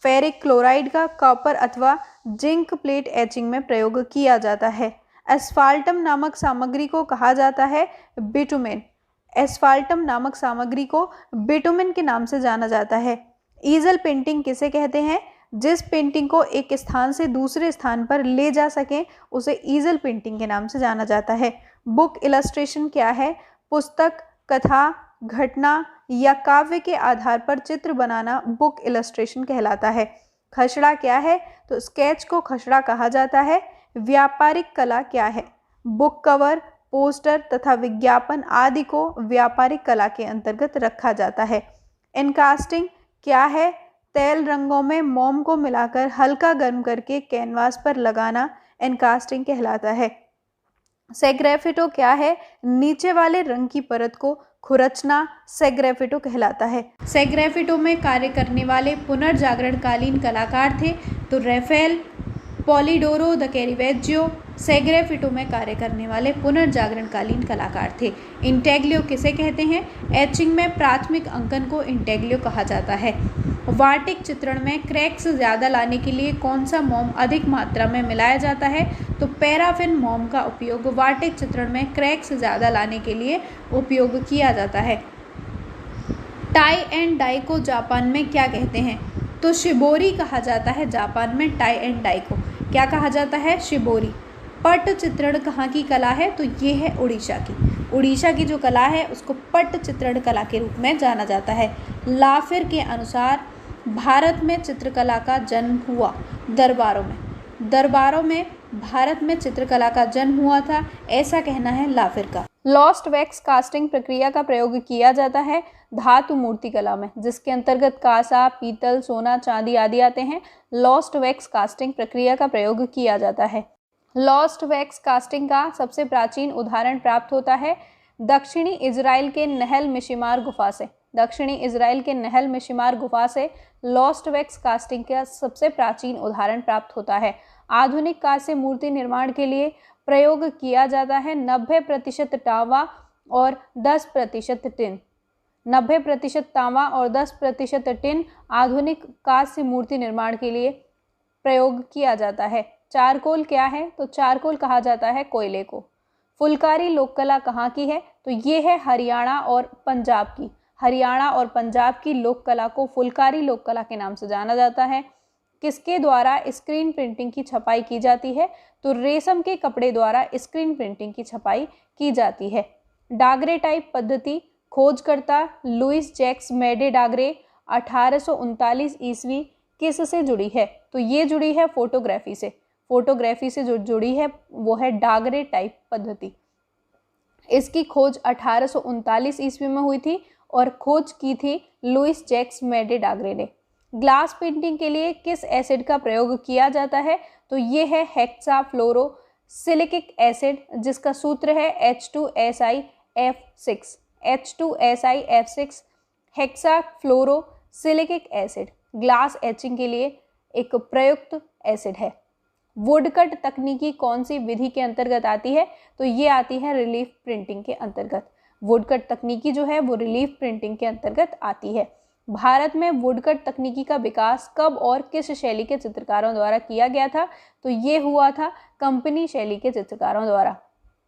फेरिक क्लोराइड का कॉपर अथवा जिंक प्लेट एचिंग में प्रयोग किया जाता है। एस्फाल्टम नामक सामग्री को कहा जाता है बिटुमेन। एस्फाल्टम नामक सामग्री को बिटुमेन के नाम से जाना जाता है। ईजल पेंटिंग किसे कहते हैं? जिस पेंटिंग को एक स्थान से दूसरे स्थान पर ले जा सके उसे ईजल पेंटिंग के नाम से जाना जाता है। बुक इलस्ट्रेशन क्या है? पुस्तक, कथा, घटना या काव्य के आधार पर चित्र बनाना बुक इलस्ट्रेशन कहलाता है। खसड़ा क्या है? तो स्केच को खसड़ा कहा जाता है। व्यापारिक कला क्या है? बुक कवर, पोस्टर तथा विज्ञापन आदि को व्यापारिक कला के अंतर्गत रखा जाता है। एनकास्टिंग क्या है? तेल रंगों में मोम को मिलाकर हल्का गर्म करके कैनवास पर लगाना एनकास्टिंग कहलाता है। सेग्रेफिटो क्या है? नीचे वाले रंग की परत को खुरचना सेग्रेफिटो कहलाता है। सेग्रेफिटो में कार्य करने वाले पुनर्जागरणकालीन कलाकार थे तो रफेल, पॉलीडोरो द कैरिवेज्जियो सेग्रेफिटो में कार्य करने वाले पुनर्जागरणकालीन कलाकार थे। इंटेग्लियो किसे कहते हैं? एचिंग में प्राथमिक अंकन को इंटेग्लियो कहा जाता है। वार्टिक चित्रण में क्रैक्स ज़्यादा लाने के लिए कौन सा मोम अधिक मात्रा में मिलाया जाता है? तो पैराफिन मोम का उपयोग वार्टिक चित्रण में क्रैक्स ज़्यादा लाने के लिए उपयोग किया जाता है। टाई एंड डाई को जापान में क्या कहते हैं? तो शिबोरी कहा जाता है। जापान में टाई एंड डाई को क्या कहा जाता है? शिबोरी। पट चित्रण कहाँ की कला है? तो ये है उड़ीसा की। उड़ीसा की जो कला है उसको पट चित्रण कला के रूप में जाना जाता है। लाफिर के अनुसार भारत में चित्रकला का जन्म हुआ दरबारों में भारत में चित्रकला का जन्म हुआ था, ऐसा कहना है लाफिर का। लॉस्ट वैक्स कास्टिंग प्रक्रिया का प्रयोग किया जाता है धातु मूर्ति कला में, जिसके अंतर्गत कांसा, पीतल, सोना, चांदी आदि आते हैं। लॉस्ट वैक्स कास्टिंग प्रक्रिया का प्रयोग किया जाता है। लॉस्ट वैक्स कास्टिंग का सबसे प्राचीन उदाहरण प्राप्त होता है दक्षिणी इजराइल के नहल मिशिमार गुफा से। दक्षिणी इजराइल के नहल मिशिमार गुफा से लॉस्ट वैक्स कास्टिंग का सबसे प्राचीन उदाहरण प्राप्त होता है। आधुनिक कांस्य से मूर्ति निर्माण के लिए प्रयोग किया जाता है 90% तांबा और 10% टिन। 90% तांबा और 10% टिन आधुनिक कांस्य मूर्ति निर्माण के लिए प्रयोग किया जाता है। चारकोल क्या है? तो चारकोल कहा जाता है कोयले को। फुलकारी लोककला कहाँ की है? तो ये है हरियाणा और पंजाब की। हरियाणा और पंजाब की लोककला को फुलकारी लोककला के नाम से जाना जाता है। किसके द्वारा स्क्रीन प्रिंटिंग की छपाई की जाती है? तो रेशम के कपड़े द्वारा स्क्रीन प्रिंटिंग की छपाई की जाती है। डागरे टाइप पद्धति खोजकर्ता लुइस जैक्स मेडे डागरे 1839 ईस्वी किस से जुड़ी है? तो ये जुड़ी है फोटोग्राफी से। फोटोग्राफी से जो जुड़ी है वो है डागरे टाइप पद्धति। इसकी खोज 1839 ईस्वी में हुई थी और खोज की थी लुइस जैक्स मेडे डागरे ने। ग्लास पेंटिंग के लिए किस एसिड का प्रयोग किया जाता है? तो ये है हेक्साफ्लोरोसिलिकिक एसिड, जिसका सूत्र है H2SiF6। H2SiF6 हेक्साफ्लोरोसिलिकिक acid glass etching के लिए एक प्रयुक्त एसिड है। वुडकट तकनीकी कौन सी विधि के अंतर्गत आती है? तो ये आती है रिलीफ प्रिंटिंग के अंतर्गत। वुडकट तकनीकी जो है वो रिलीफ प्रिंटिंग के अंतर्गत आती है। भारत में वुडकट तकनीकी का विकास कब और किस शैली के चित्रकारों द्वारा किया गया था? तो ये हुआ था कंपनी शैली के चित्रकारों द्वारा।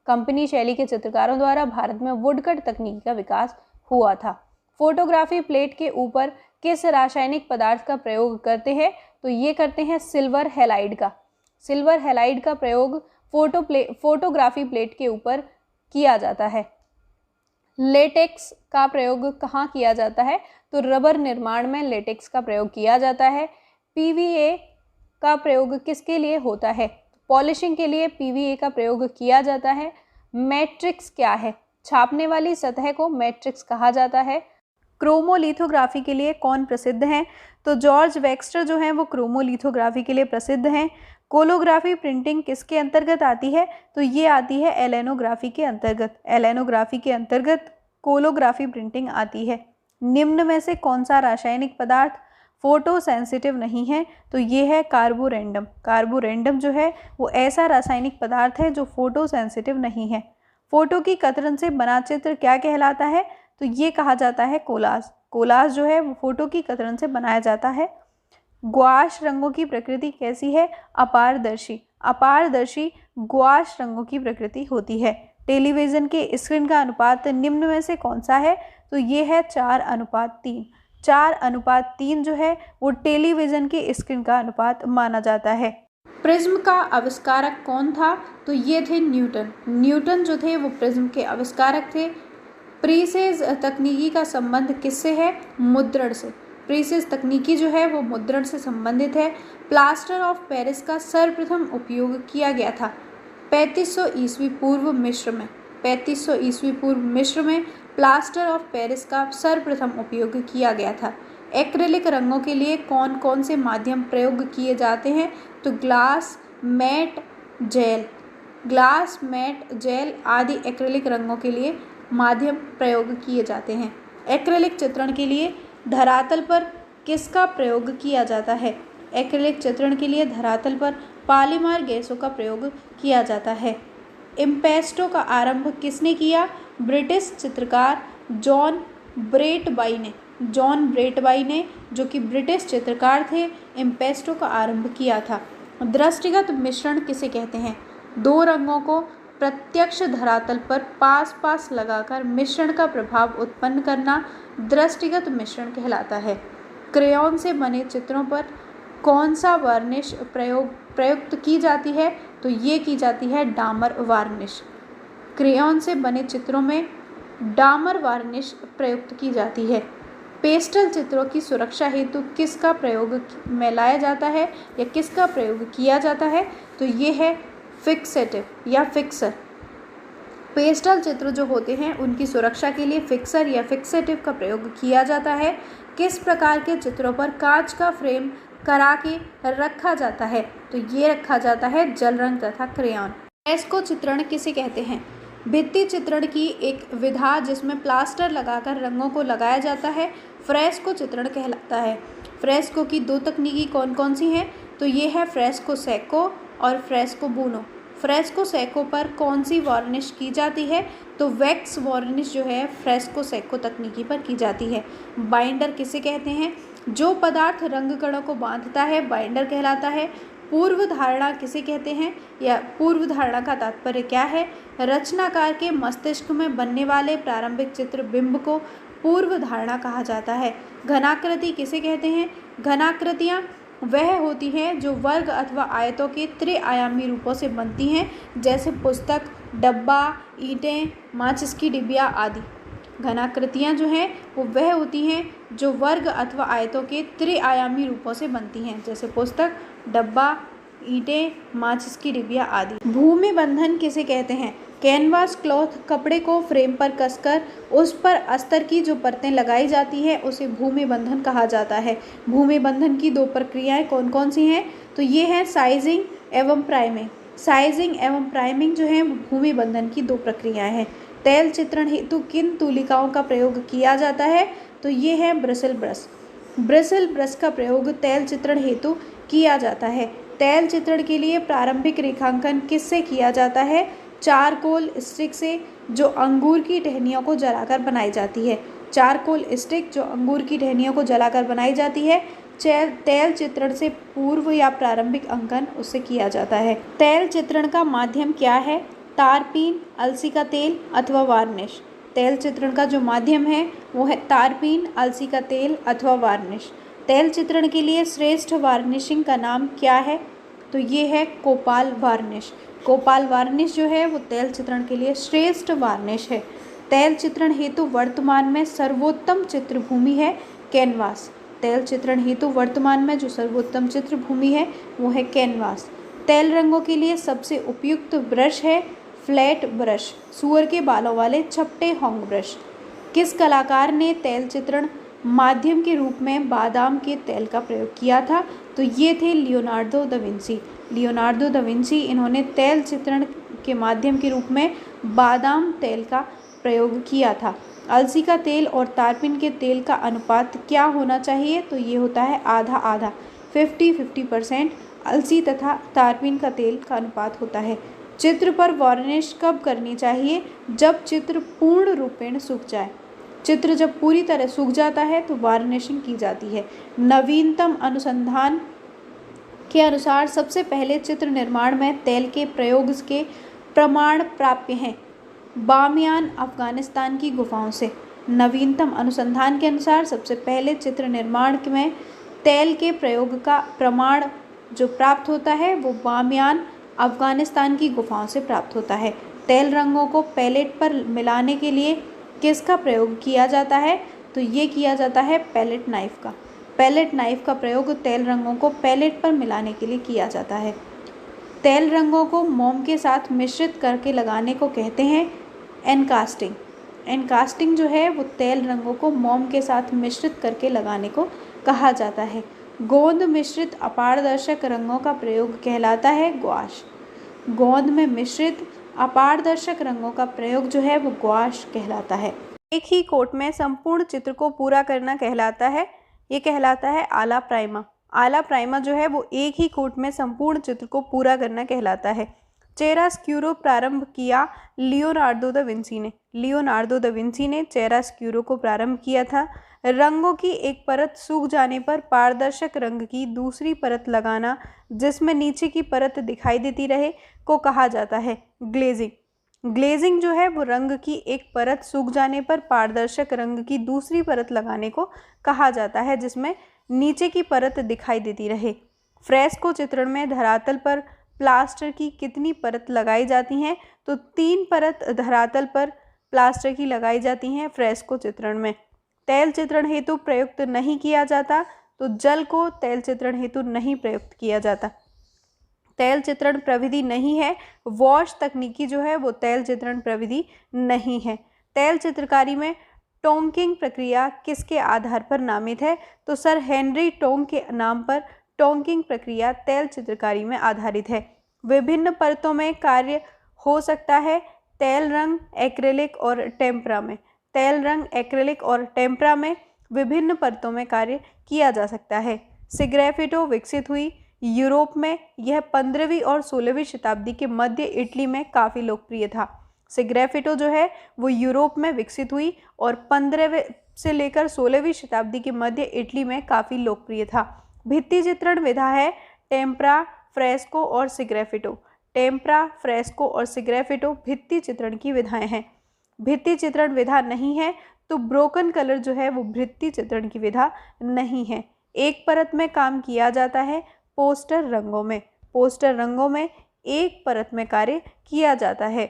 कंपनी शैली के चित्रकारों द्वारा भारत में वुडकट तकनीकी का विकास हुआ था। फोटोग्राफी प्लेट के ऊपर किस रासायनिक पदार्थ का प्रयोग करते हैं? तो ये करते हैं सिल्वर हैलाइड का। सिल्वर हैलाइड का प्रयोग फोटोग्राफी प्लेट के ऊपर किया जाता है। लेटेक्स का प्रयोग कहाँ किया जाता है? तो रबर निर्माण में लेटेक्स का प्रयोग किया जाता है। पीवीए का प्रयोग किसके लिए होता है? पॉलिशिंग के लिए पीवीए का प्रयोग किया जाता है। मैट्रिक्स क्या है? छापने वाली सतह को मैट्रिक्स कहा जाता है। क्रोमोलिथोग्राफी के लिए कौन प्रसिद्ध हैं? तो जॉर्ज वैक्स्टर जो हैं वो क्रोमोलिथोग्राफी के लिए प्रसिद्ध हैं। कोलोग्राफी प्रिंटिंग किसके अंतर्गत आती है? तो ये आती है एलेनोग्राफी के अंतर्गत। एलेनोग्राफी के अंतर्गत कोलोग्राफी प्रिंटिंग आती है। निम्न में से कौन सा रासायनिक पदार्थ फोटो सेंसिटिव नहीं है? तो ये है कार्बोरेंडम। कार्बोरेंडम जो है वो ऐसा रासायनिक पदार्थ है जो फोटो सेंसिटिव नहीं है। फोटो की कतरन से बना चित्र क्या कहलाता है? तो ये कहा जाता है कोलाज। कोलाज जो है वो फोटो की कतरन से बनाया जाता है। ग्वाश रंगों की प्रकृति कैसी है? अपारदर्शी। अपारदर्शी ग्वाश रंगों की प्रकृति होती है। टेलीविज़न के स्क्रीन का अनुपात निम्न में से कौन सा है? तो ये है 4:3। 4:3 जो है वो टेलीविज़न के स्क्रीन का अनुपात माना जाता है। प्रिज्म का आविष्कारक कौन था? तो ये थे न्यूटन। न्यूटन जो थे वो प्रिज्म के आविष्कारक थे। प्रीसेज तकनीकी का संबंध किससे है? मुद्रण से। प्रीसेज तकनीकी जो है वो मुद्रण से संबंधित है। प्लास्टर ऑफ पेरिस का सर्वप्रथम उपयोग किया गया था 3500 ईस्वी पूर्व मिस्र में। 3500 ईस्वी पूर्व मिस्र में प्लास्टर ऑफ पेरिस का सर्वप्रथम उपयोग किया गया था। एक्रेलिक रंगों के लिए कौन कौन से माध्यम प्रयोग किए जाते हैं? तो ग्लास, मैट, जेल आदि एक्रेलिक रंगों के लिए माध्यम प्रयोग किए जाते हैं। एक्रेलिक चित्रण के लिए धरातल पर किसका प्रयोग किया जाता है? एक्रिलिक चित्रण के लिए धरातल पर पॉलीमर गैसों का प्रयोग किया जाता है। इम्पेस्टो का आरंभ किसने किया? ब्रिटिश चित्रकार जॉन ब्रेटवाई ने, जो कि ब्रिटिश चित्रकार थे, इम्पेस्टो का आरंभ किया था। दृष्टिगत मिश्रण किसे कहते हैं? दो रंगों को प्रत्यक्ष धरातल पर पास पास लगाकर मिश्रण का प्रभाव उत्पन्न करना दृष्टिगत मिश्रण कहलाता है। क्रेयॉन से बने चित्रों पर कौन सा वार्निश प्रयुक्त की जाती है? तो ये की जाती है डामर वार्निश। क्रेयॉन से बने चित्रों में डामर वार्निश प्रयुक्त की जाती है। पेस्टल चित्रों की सुरक्षा हेतु किसका प्रयोग में लाया जाता है या किसका प्रयोग किया जाता है? तो ये है फिक्सेटिव या फिक्सर। पेस्टल चित्र जो होते हैं उनकी सुरक्षा के लिए फिक्सर या फिक्सेटिव का प्रयोग किया जाता है। किस प्रकार के चित्रों पर कांच का फ्रेम करा के रखा जाता है? तो ये रखा जाता है जल रंग तथा क्रेयॉन। फ्रेस्को चित्रण किसे कहते हैं? भित्ति चित्रण की एक विधा जिसमें प्लास्टर लगाकर रंगों को लगाया जाता है फ्रेस्को चित्रण कहलाता है। फ्रेस्को की दो तकनीकी कौन कौन सी हैं? तो ये है फ्रेस्को सेको और फ्रेस्को बूनो। फ्रेस्को सेको पर कौन सी वार्निश की जाती है? तो वैक्स वार्निश जो है फ्रेस्को सेको तकनीकी पर की जाती है। बाइंडर किसे कहते हैं? जो पदार्थ रंग कणों को बांधता है बाइंडर कहलाता है। पूर्व धारणा किसे कहते हैं या पूर्व धारणा का तात्पर्य क्या है? रचनाकार के मस्तिष्क में बनने वाले प्रारंभिक चित्र बिंब को पूर्व धारणा कहा जाता है। घनाकृति किसे कहते हैं? घनाकृतियाँ वह होती हैं जो वर्ग अथवा आयतों के त्रिआयामी रूपों से बनती हैं, जैसे पुस्तक, डब्बा, ईंटें, माचिस की डिबिया आदि। घनाकृतियाँ जो हैं वो वह होती हैं जो वर्ग अथवा आयतों के त्रिआयामी रूपों से बनती हैं, जैसे पुस्तक, डब्बा, ईंटें, माचिस की डिबिया आदि। भूमि बंधन किसे कहते हैं? कैनवास क्लॉथ कपड़े को फ्रेम पर कसकर उस पर अस्तर की जो परतें लगाई जाती है उसे भूमि बंधन कहा जाता है। भूमि बंधन की दो प्रक्रियाएं कौन कौन सी हैं? तो ये है साइजिंग एवं प्राइमिंग। साइजिंग एवं प्राइमिंग जो है भूमि बंधन की दो प्रक्रियाएं हैं। तैल चित्रण हेतु किन तुलिकाओं का प्रयोग किया जाता है? तो ये है ब्रिसल ब्रश। ब्रिसल ब्रश का प्रयोग तैल चित्रण हेतु किया जाता है। तैल चित्रण के लिए प्रारंभिक रेखांकन किससे किया जाता है? चारकोल स्टिक से, जो अंगूर की टहनियों को जलाकर बनाई जाती है। चारकोल स्टिक जो अंगूर की टहनियों को जलाकर बनाई जाती है, तैल चित्रण से पूर्व या प्रारंभिक अंकन उससे किया जाता है। तैल चित्रण का माध्यम क्या है? तारपीन, अलसी का तेल अथवा वार्निश। तैल चित्रण का जो माध्यम है वो है तारपीन, अलसी का तेल अथवा वार्निश। तैल चित्रण के लिए श्रेष्ठ वार्निशिंग का नाम क्या है? तो ये है कोपाल वार्निश। कोपाल वार्निश जो है वो तैल चित्रण के लिए श्रेष्ठ वार्निश है। तैल चित्रण हेतु वर्तमान में सर्वोत्तम चित्रभूमि है कैनवास। तैल चित्रण हेतु वर्तमान में जो सर्वोत्तम चित्रभूमि है वो है कैनवास। तैल रंगों के लिए सबसे उपयुक्त ब्रश है फ्लैट ब्रश, सूअर के बालों वाले छपटे होंग ब्रश। किस कलाकार ने तैल चित्रण माध्यम के रूप में बादाम के तेल का प्रयोग किया था? तो ये थे Leonardo da Vinci. Leonardo da Vinci इन्होंने तैल चित्रण के माध्यम के रूप में बादाम तेल का प्रयोग किया था। अलसी का तेल और तारपीन के तेल का अनुपात क्या होना चाहिए? तो ये होता है आधा आधा, 50-50% अलसी तथा तारपीन का तेल का अनुपात होता है। चित्र पर वार्निश कब करनी चाहिए? जब चित्र पूर्ण रूपेण सूख जाए। चित्र जब पूरी तरह सूख जाता है तो वार्निशिंग की जाती है। नवीनतम अनुसंधान के अनुसार सबसे पहले चित्र निर्माण में तेल के प्रयोग के प्रमाण प्राप्य हैं बामियान, अफगानिस्तान की गुफाओं से। नवीनतम अनुसंधान के अनुसार सबसे पहले चित्र निर्माण में तेल के प्रयोग का प्रमाण जो प्राप्त होता है वो बामियान, अफगानिस्तान की गुफाओं से प्राप्त होता है। तेल रंगों को पैलेट पर मिलाने के लिए किसका प्रयोग किया जाता है? तो ये किया जाता है पैलेट नाइफ का। पैलेट नाइफ का प्रयोग तेल रंगों को पैलेट पर मिलाने के लिए किया जाता है। तेल रंगों को मोम के साथ मिश्रित करके लगाने को कहते हैं एनकास्टिंग। एनकास्टिंग जो है वो तेल रंगों को मोम के साथ मिश्रित करके लगाने को कहा जाता है। गोंद मिश्रित अपारदर्शक रंगों का प्रयोग कहलाता है ग्वाश। गोंद में मिश्रित अपारदर्शक रंगों का प्रयोग जो है वो ग्वाश कहलाता है। एक ही कोट में संपूर्ण चित्र को पूरा करना कहलाता है, ये कहलाता है आला प्राइमा। आला प्राइमा जो है वो एक ही कोट में संपूर्ण चित्र को पूरा करना कहलाता है। चियरोस्क्यूरो प्रारंभ किया लियोनार्डो दा विंसी ने। लियोनार्डो दा विंसी ने चियरोस्क्यूरो को प्रारंभ किया था। रंगों की एक परत सूख जाने पर पारदर्शक रंग की दूसरी परत लगाना जिसमें नीचे की परत दिखाई देती रहे को कहा जाता है ग्लेजिंग। ग्लेजिंग जो है वो रंग की एक परत सूख जाने पर पारदर्शक रंग की दूसरी परत लगाने को कहा जाता है जिसमें नीचे की परत दिखाई देती रहे। फ्रेस्को चित्रण में धरातल पर प्लास्टर की कितनी परत लगाई जाती हैं? तो 3 परत धरातल पर प्लास्टर की लगाई जाती हैं फ्रेस्को चित्रण में। तैल चित्रण हेतु प्रयुक्त नहीं किया जाता, तो जल को तैल चित्रण हेतु नहीं प्रयुक्त किया जाता। तैल चित्रण प्रविधि नहीं है, वॉश तकनीकी जो है वो तैल चित्रण प्रविधि नहीं है। तैल चित्रकारी में टोंकिंग प्रक्रिया किसके आधार पर नामित है? तो सर हेनरी टोंग के नाम पर टोंकिंग प्रक्रिया तैल चित्रकारी में आधारित है। विभिन्न परतों में कार्य हो सकता है तैल रंग, एक्रेलिक और टेम्परा में। तैल रंग, एक्रेलिक और टेम्परा में विभिन्न परतों में कार्य किया जा सकता है। सिग्रेफिटो विकसित हुई यूरोप में। यह 15वीं और 16वीं शताब्दी के मध्य इटली में काफ़ी लोकप्रिय था। सिग्रेफिटो जो है वो यूरोप में विकसित हुई और 15वीं से लेकर 16वीं शताब्दी के मध्य इटली में काफ़ी लोकप्रिय था। भित्ति चित्रण विधा है टेम्परा, फ्रेस्को और सिग्रेफिटो। टेम्परा, फ्रेस्को और सिग्रेफिटो भित्ति चित्रण की विधाएं हैं। भित्ति चित्रण विधा नहीं है तो ब्रोकन कलर जो है वो भित्ति चित्रण की विधा नहीं है। एक परत में काम किया जाता है पोस्टर रंगों में। पोस्टर रंगों में एक परत में कार्य किया जाता है।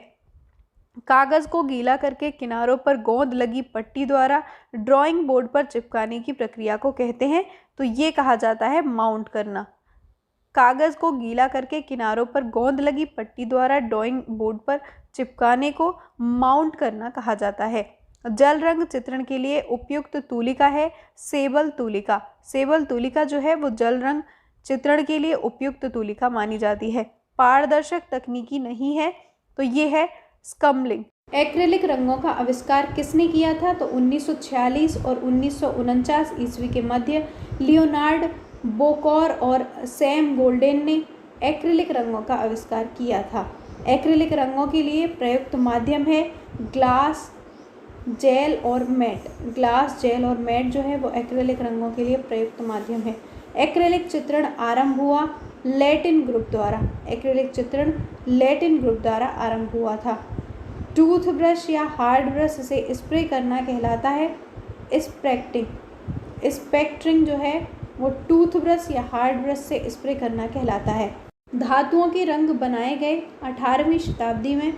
कागज़ को गीला करके किनारों पर गोंद लगी पट्टी द्वारा ड्राइंग बोर्ड पर चिपकाने की प्रक्रिया को कहते हैं, तो ये कहा जाता है माउंट करना। कागज़ को गीला करके किनारों पर गोंद लगी पट्टी द्वारा ड्राइंग बोर्ड पर चिपकाने को माउंट करना कहा जाता है। जल रंग चित्रण के लिए उपयुक्त तूलिका है सेबल तूलिका। सेबल तूलिका जो है वो जल रंग चित्रण के लिए उपयुक्त तूलिका मानी जाती है। पारदर्शक तकनीकी नहीं है, तो ये है स्कम्बलिंग। एक्रेलिक रंगों का आविष्कार किसने किया था? तो 1946 और 1949 ईस्वी के मध्य लियोनार्ड बोकौर और सैम गोल्डेन ने एक्रेलिक रंगों का आविष्कार किया था। एक्रेलिक रंगों के लिए प्रयुक्त माध्यम है ग्लास, जेल और मैट। ग्लास, जेल और मैट जो है वो एक्रेलिक रंगों के लिए प्रयुक्त माध्यम है। एक्रेलिक चित्रण आरंभ हुआ लैटिन ग्रुप द्वारा। एक्रेलिक चित्रण लैटिन ग्रुप द्वारा आरंभ हुआ था। टूथब्रश या हार्ड ब्रश से स्प्रे करना कहलाता है स्पेक्टरिंग। स्पेक्टरिंग जो है वो टूथब्रश या हार्ड ब्रश से स्प्रे करना कहलाता है। धातुओं के रंग बनाए गए 18वीं शताब्दी में।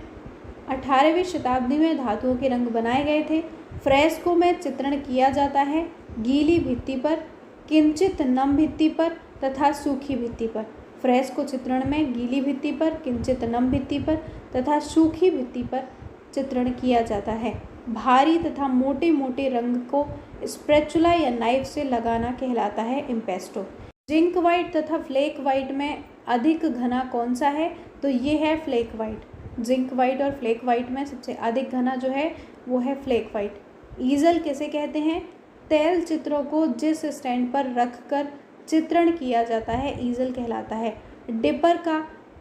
18वीं शताब्दी में धातुओं के रंग बनाए गए थे। फ्रेस्को में चित्रण किया जाता है गीली भित्ति पर, किंचित नम भित्ति पर तथा सूखी भित्ति पर। फ्रेस्को चित्रण में गीली भित्ति पर, किंचित नम भित्ति पर तथा सूखी भित्ति पर चित्रण किया जाता है। भारी तथा मोटे मोटे रंग को स्पैचुला या नाइफ से लगाना कहलाता है इम्पेस्टो। जिंक वाइट तथा फ्लेक वाइट में अधिक घना कौन सा है? तो ये है फ्लेक वाइट। जिंक वाइट और फ्लेक वाइट में सबसे अधिक घना जो है वो है फ्लेक वाइट। ईजल किसे कहते हैं? तैल चित्रों को जिस स्टैंड पर रखकर चित्रण किया जाता है ईजल कहलाता है। डिपर का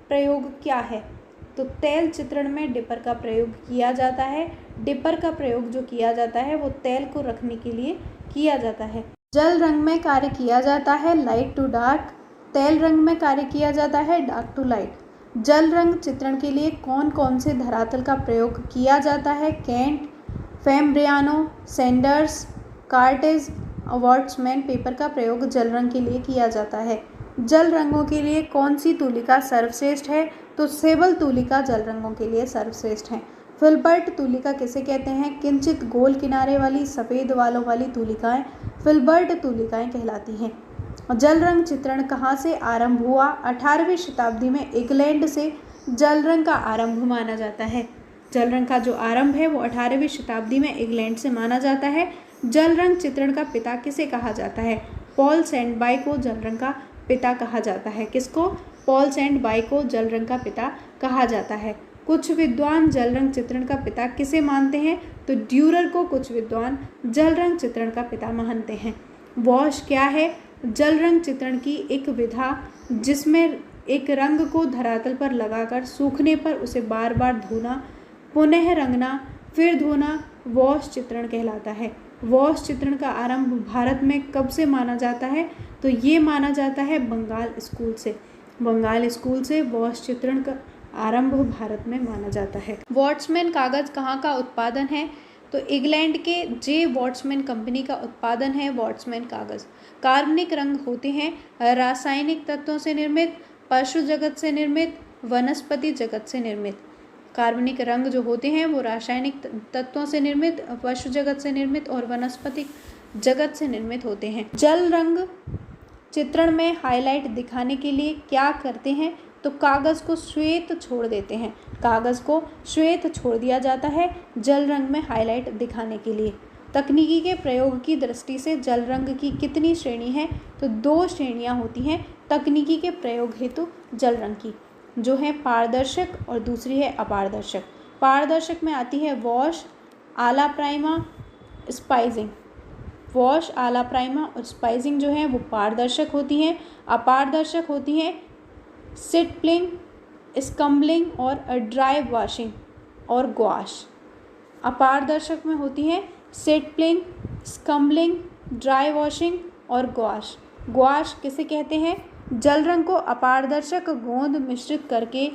प्रयोग क्या है? तो तैल चित्रण में डिपर का प्रयोग किया जाता है। डिपर का प्रयोग जो किया जाता है वो तैल को रखने के लिए किया जाता है। जल रंग में कार्य किया जाता है लाइट टू डार्क। तैल रंग में कार्य किया जाता है डार्क टू लाइट। जल रंग चित्रण के लिए कौन कौन से धरातल का प्रयोग किया जाता है? कैंट, फैम्ब्रियानो, सैंडर्स, कार्टेज, वर्ड्समैन पेपर का प्रयोग जल रंग के लिए किया जाता है। जल रंगों के लिए कौन सी तूलिका सर्वश्रेष्ठ है? तो सेबल तूलिका जल रंगों के लिए सर्वश्रेष्ठ है। फिल्बर्ट तूलिका किसे कहते हैं? किंचित गोल किनारे वाली सफ़ेद वालों वाली तूलिकाएं फिल्बर्ट तूलिकाएं कहलाती हैं। जल रंग चित्रण कहाँ से आरंभ हुआ? 18वीं शताब्दी में इंग्लैंड से जल रंग का आरंभ माना जाता है। जल रंग का जो आरंभ है वो 18वीं शताब्दी में इंग्लैंड से माना जाता है। जल रंग चित्रण का पिता किसे कहा जाता है? पॉल सैंडबाई को जल रंग का पिता कहा जाता है। किसको? पॉल सैंडबाई को जल रंग का पिता कहा जाता है। कुछ विद्वान जल रंग चित्रण का पिता किसे मानते हैं? तो ड्यूरर को कुछ विद्वान जल रंग चित्रण का पिता मानते हैं। वॉश क्या है? जल रंग चित्रण की एक विधा जिसमें एक रंग को धरातल पर लगाकर सूखने पर उसे बार बार धोना, पुनः रंगना, फिर धोना वॉश चित्रण कहलाता है। वॉश चित्रण का आरंभ भारत में कब से माना जाता है? तो ये माना जाता है बंगाल स्कूल से। बंगाल स्कूल से वॉश चित्रण का आरंभ भारत में माना जाता है। वॉट्समैन कागज़ कहाँ का उत्पादन है? तो इंग्लैंड के जे वॉट्समैन कंपनी का उत्पादन है वॉट्समैन कागज़। कार्बनिक रंग होते हैं रासायनिक तत्वों से निर्मित, पशु जगत से निर्मित, वनस्पति जगत से निर्मित। कार्बनिक रंग जो होते हैं वो रासायनिक तत्वों से निर्मित, पशु जगत से निर्मित और वनस्पति जगत से निर्मित होते हैं। जल रंग चित्रण में हाईलाइट दिखाने के लिए क्या करते हैं? तो कागज़ को श्वेत छोड़ देते हैं। कागज़ को श्वेत छोड़ दिया जाता है जल रंग में हाईलाइट दिखाने के लिए। तकनीकी के प्रयोग की दृष्टि से जल रंग की कितनी श्रेणी है? तो 2 श्रेणियां होती हैं तकनीकी के प्रयोग हेतु जल रंग की, जो है पारदर्शक और दूसरी है अपारदर्शक। पारदर्शक में आती है वॉश, आला प्राइमा, स्पाइसिंग। वॉश, आला प्राइमा और स्पाइसिंग जो है वो पारदर्शक होती हैं। अपारदर्शक होती हैं सिटप्लिंग, स्कम्बलिंग और ड्राई वॉशिंग और गॉश। अपारदर्शक में होती हैं सिटप्लिंग, स्कम्बलिंग, ड्राई वॉशिंग और गॉश। गॉश किसे कहते हैं? जल रंग को अपारदर्शक गोंद मिश्रित करके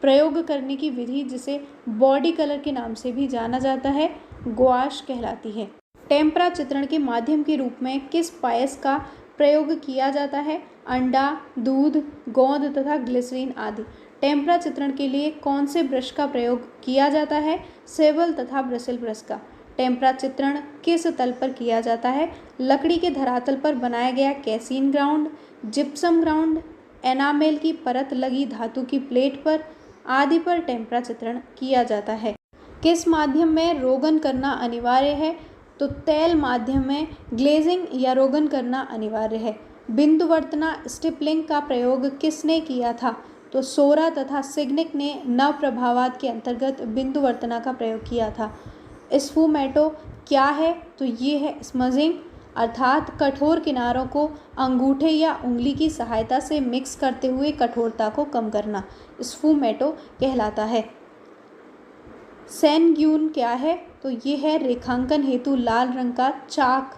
प्रयोग करने की विधि जिसे बॉडी कलर के नाम से भी जाना जाता है, गॉश कहलाती है। टेम्परा चित्रण के माध्यम के रूप में किस पायस का प्रयोग किया जाता है? अंडा, दूध, गोंद तथा ग्लिसरीन आदि। टेम्परा चित्रण के लिए कौन से ब्रश का प्रयोग किया जाता है? सेवल तथा ब्रसेल ब्रश का। टेम्परा चित्रण किस तल पर किया जाता है? लकड़ी के धरातल पर बनाया गया casein ground, gypsum ground, enamel की परत लगी धातु की प्लेट पर आदि पर टेम्परा चित्रण किया जाता है। किस माध्यम में रोगन करना अनिवार्य है? तो तेल माध्यम में ग्लेजिंग या रोगन करना अनिवार्य है। बिंदुवर्तना स्टिपलिंग का प्रयोग किसने किया था? तो सोरा तथा सिग्निक ने नव प्रभावात के अंतर्गत बिंदुवर्तना का प्रयोग किया था। स्फूमेटो क्या है? तो ये है स्मजिंग, अर्थात कठोर किनारों को अंगूठे या उंगली की सहायता से मिक्स करते हुए कठोरता को कम करना स्फूमेटो कहलाता है। सैनग्यून क्या है? तो ये है रेखांकन हेतु लाल रंग का चाक,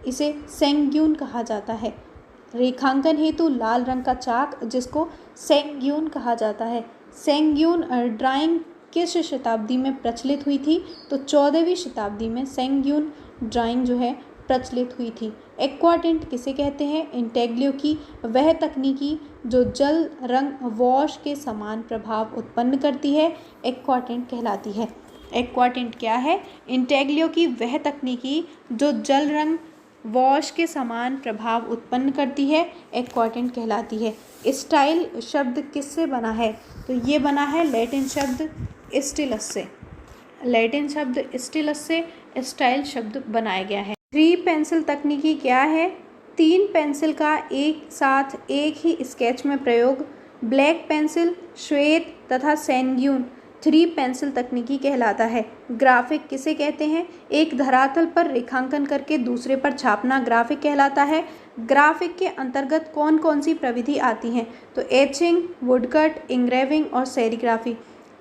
इसे सैंग्यून कहा जाता है। रेखांकन हेतु लाल रंग का चाक जिसको सैंग्यून कहा जाता है। सैंग्यून ड्राइंग किस शताब्दी में प्रचलित हुई थी? तो 14वीं शताब्दी में सैंग्यून ड्राइंग जो है प्रचलित हुई थी। एक्वाटिंट किसे कहते हैं? इंटेग्लियो की वह तकनीकी जो जल रंग वॉश के समान प्रभाव उत्पन्न करती है, एक्वाटिंट कहलाती है। एक्वाटिंट क्या है? इंटेग्लियो की वह तकनीकी जो जल रंग वॉश के समान प्रभाव उत्पन्न करती है, एक्वाटिंट कहलाती है। स्टाइल शब्द किससे बना है? तो ये बना है लैटिन शब्द स्टिलस से। लैटिन शब्द स्टिलस से स्टाइल शब्द बनाया गया है। 3 पेंसिल तकनीकी क्या है? 3 पेंसिल का एक साथ एक ही स्केच में प्रयोग ब्लैक पेंसिल, श्वेत तथा सैनग्यून 3 पेंसिल तकनीकी कहलाता है। ग्राफिक किसे कहते हैं? एक धरातल पर रेखांकन करके दूसरे पर छापना ग्राफिक कहलाता है। ग्राफिक के अंतर्गत कौन कौन सी प्रविधि आती हैं? तो एचिंग, वुडकट, इंग्रेविंग और सेरीग्राफी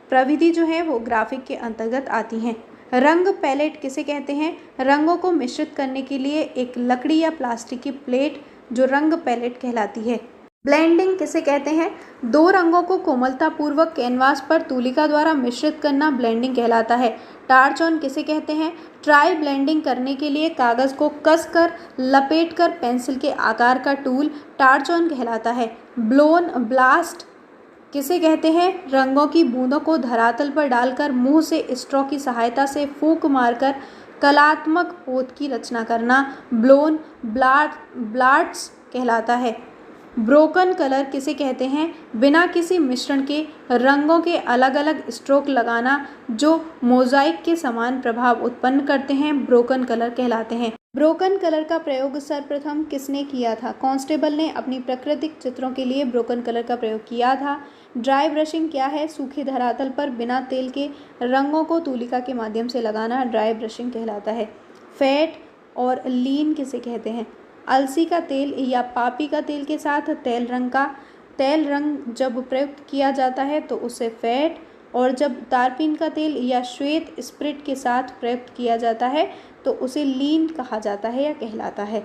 प्रविधि जो है वो ग्राफिक के अंतर्गत आती हैं। रंग पैलेट किसे कहते हैं? रंगों को मिश्रित करने के लिए एक लकड़ी या प्लास्टिक की प्लेट जो रंग पैलेट कहलाती है। ब्लेंडिंग किसे कहते हैं? 2 रंगों को कोमलतापूर्वक कैनवास पर तूलिका द्वारा मिश्रित करना ब्लेंडिंग कहलाता है। टार्च ऑन किसे कहते हैं? ट्राई ब्लेंडिंग करने के लिए कागज़ को कसकर लपेटकर पेंसिल के आकार का टूल टार्च ऑन कहलाता है। ब्लोन ब्लास्ट किसे कहते हैं? रंगों की बूंदों को धरातल पर डालकर मुंह से स्ट्रॉ की सहायता से फूंक मारकर कलात्मक पोत की रचना करना ब्लोन ब्लाट्स कहलाता है। ब्रोकन कलर किसे कहते हैं? बिना किसी मिश्रण के रंगों के अलग अलग स्ट्रोक लगाना जो मोज़ाइक के समान प्रभाव उत्पन्न करते हैं ब्रोकन कलर कहलाते हैं। ब्रोकन कलर का प्रयोग सर्वप्रथम किसने किया था? कॉन्स्टेबल ने अपनी प्राकृतिक चित्रों के लिए ब्रोकन कलर का प्रयोग किया था। ड्राई ब्रशिंग क्या है? सूखे धरातल पर बिना तेल के रंगों को तूलिका के माध्यम से लगाना ड्राई ब्रशिंग कहलाता है। फैट और लीन किसे कहते हैं? अलसी का तेल या पापी का तेल के साथ तेल रंग जब प्रयुक्त किया जाता है तो उसे फैट, और जब तारपीन का तेल या श्वेत स्प्रिट के साथ प्रयुक्त किया जाता है तो उसे लीन कहा जाता है या कहलाता है।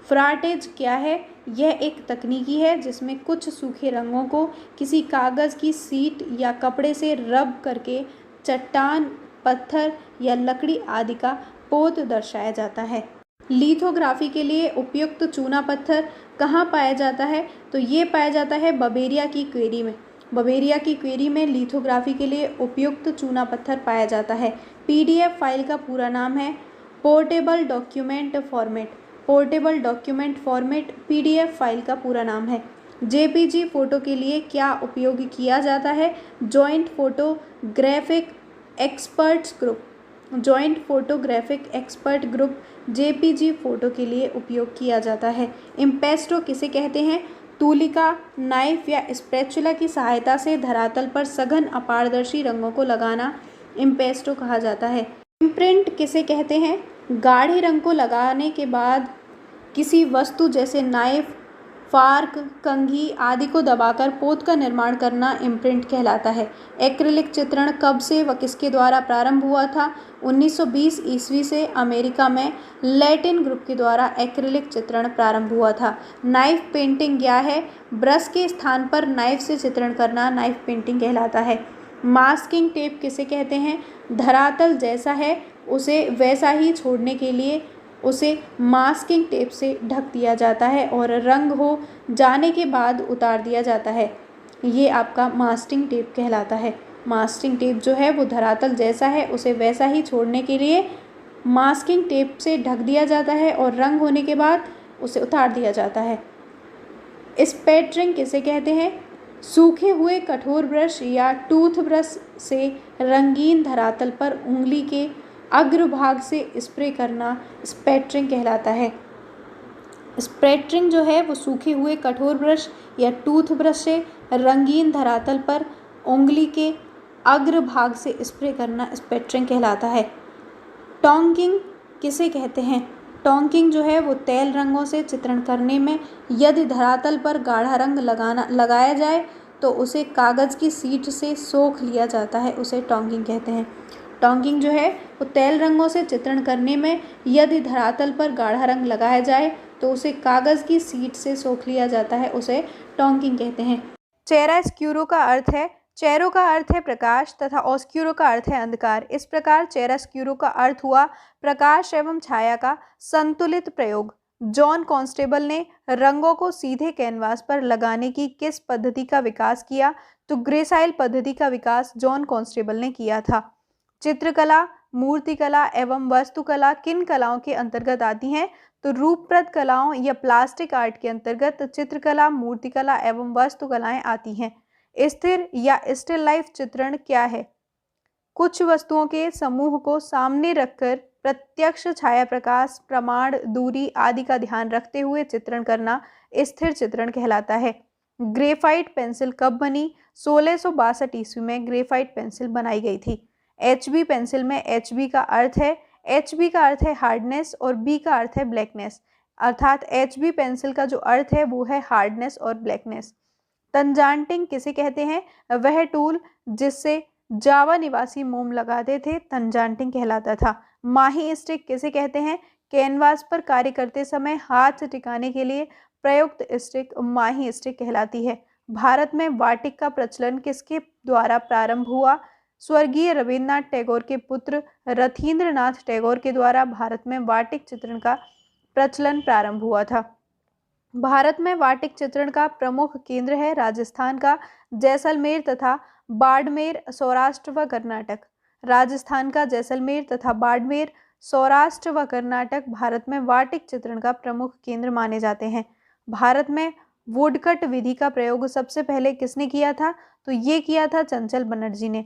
फ्राटेज क्या है? यह एक तकनीकी है जिसमें कुछ सूखे रंगों को किसी कागज़ की सीट या कपड़े से रब करके चट्टान, पत्थर या लकड़ी आदि का पोत दर्शाया जाता है। लिथोग्राफी के लिए उपयुक्त चूना पत्थर कहाँ पाया जाता है? तो ये पाया जाता है बवेरिया की क्वेरी में। बवेरिया की क्वेरी में लिथोग्राफी के लिए उपयुक्त चूना पत्थर पाया जाता है। पीडीएफ फाइल का पूरा नाम है portable document format. Portable document format PDF file का पूरा नाम है। जेपीजी फ़ोटो के लिए क्या उपयोग किया जाता है? Joint photographic experts group. Joint photographic expert group JPG photo के लिए उपयोग किया जाता है। इम्पेस्टो किसे कहते हैं? तूलिका, नाइफ या स्पैचुला की सहायता से धरातल पर सघन अपारदर्शी रंगों को लगाना इम्पेस्टो कहा जाता है। इम्प्रिंट किसे कहते हैं? गाढ़े रंग को लगाने के बाद किसी वस्तु जैसे नाइफ, फार्क, कंघी आदि को दबाकर पोत का निर्माण करना इम्प्रिंट कहलाता है। एक्रिलिक चित्रण कब से व किसके द्वारा प्रारंभ हुआ था? 1920 ईस्वी से अमेरिका में लैटिन ग्रुप के द्वारा एक्रिलिक चित्रण प्रारंभ हुआ था। नाइफ पेंटिंग क्या है? ब्रश के स्थान पर नाइफ से चित्रण करना नाइफ पेंटिंग कहलाता है। मास्किंग टेप किसे कहते हैं? धरातल जैसा है उसे वैसा ही छोड़ने के लिए उसे मास्किंग टेप से ढक दिया जाता है और रंग हो जाने के बाद उतार दिया जाता है। ये आपका मास्किंग टेप कहलाता है। मास्किंग टेप जो है वो धरातल जैसा है उसे वैसा ही छोड़ने के लिए मास्किंग टेप से ढक दिया जाता है और रंग होने के बाद उसे उतार दिया जाता है। स्पैटरिंग किसे कहते हैं? सूखे हुए कठोर ब्रश या टूथ ब्रश से रंगीन धरातल पर उंगली के अग्रभाग से स्प्रे करना स्पैटरिंग कहलाता है। स्पैटरिंग जो है वो सूखे हुए कठोर ब्रश या टूथ ब्रश से रंगीन धरातल पर उंगली के अग्रभाग से स्प्रे करना स्पैटरिंग कहलाता है। टॉन्गिंग किसे कहते हैं? टॉन्गिंग जो है वो तेल रंगों से चित्रण करने में यदि धरातल पर गाढ़ा रंग लगाया जाए तो उसे कागज़ की सीट से सोख लिया जाता है, उसे टॉन्गिंग कहते हैं। टॉन्गिंग जो है वो तेल रंगों से चित्रण करने में यदि धरातल पर गाढ़ा रंग लगाया जाए तो उसे कागज़ की सीट से सोख लिया जाता है, उसे टॉन्गिंग कहते हैं। चेरास्क्यूरो का अर्थ है चेरो का अर्थ है प्रकाश तथा ऑस्क्यूरो का अर्थ है अंधकार। इस प्रकार चेरास्क्यूरो का अर्थ हुआ प्रकाश एवं छाया का संतुलित प्रयोग। जॉन कॉन्स्टेबल ने रंगों को सीधे कैनवास पर लगाने की किस पद्धति का विकास किया? तो ग्रेसाइल पद्धति का विकास जॉन कॉन्स्टेबल ने किया था। चित्रकला, मूर्तिकला एवं वास्तुकला किन कलाओं के अंतर्गत आती हैं? तो रूपप्रद कलाओं या प्लास्टिक आर्ट के अंतर्गत चित्रकला, मूर्तिकला एवं वास्तुकलाएं आती हैं। स्थिर या स्टिल लाइफ चित्रण क्या है? कुछ वस्तुओं के समूह को सामने रखकर प्रत्यक्ष छाया प्रकाश, प्रमाण, दूरी आदि का ध्यान रखते हुए चित्रण करना स्थिर चित्रण कहलाता है। ग्रेफाइट पेंसिल कब बनी? 1662 ईस्वी में ग्रेफाइट पेंसिल बनाई गई थी। HB पेंसिल में HB का अर्थ है हार्डनेस और B का अर्थ है ब्लैकनेस, अर्थात HB पेंसिल का जो अर्थ है वो है हार्डनेस और ब्लैकनेस। तंजांटिंग किसे कहते हैं? वह टूल जिससे जावा निवासी मोम लगाते थे तंजांटिंग कहलाता था। माही स्टिक किसे कहते हैं? कैनवास पर कार्य करते समय हाथ टिकाने के लिए प्रयुक्त स्टिक माही स्टिक कहलाती है। भारत में वाटिक का प्रचलन किसके द्वारा प्रारंभ हुआ? स्वर्गीय रविन्द्रनाथ टैगोर के पुत्र रथीन्द्रनाथ टैगोर के द्वारा भारत में वाटिक चित्रण का प्रचलन प्रारंभ हुआ था। भारत में वाटिक चित्रण का प्रमुख केंद्र है राजस्थान का जैसलमेर तथा बाड़मेर, सौराष्ट्र व कर्नाटक। राजस्थान का जैसलमेर तथा बाड़मेर, सौराष्ट्र व कर्नाटक भारत में वाटिक चित्रण का प्रमुख केंद्र माने जाते हैं। भारत में वुडकट विधि का प्रयोग सबसे पहले किसने किया था? तो ये किया था चंचल बनर्जी ने।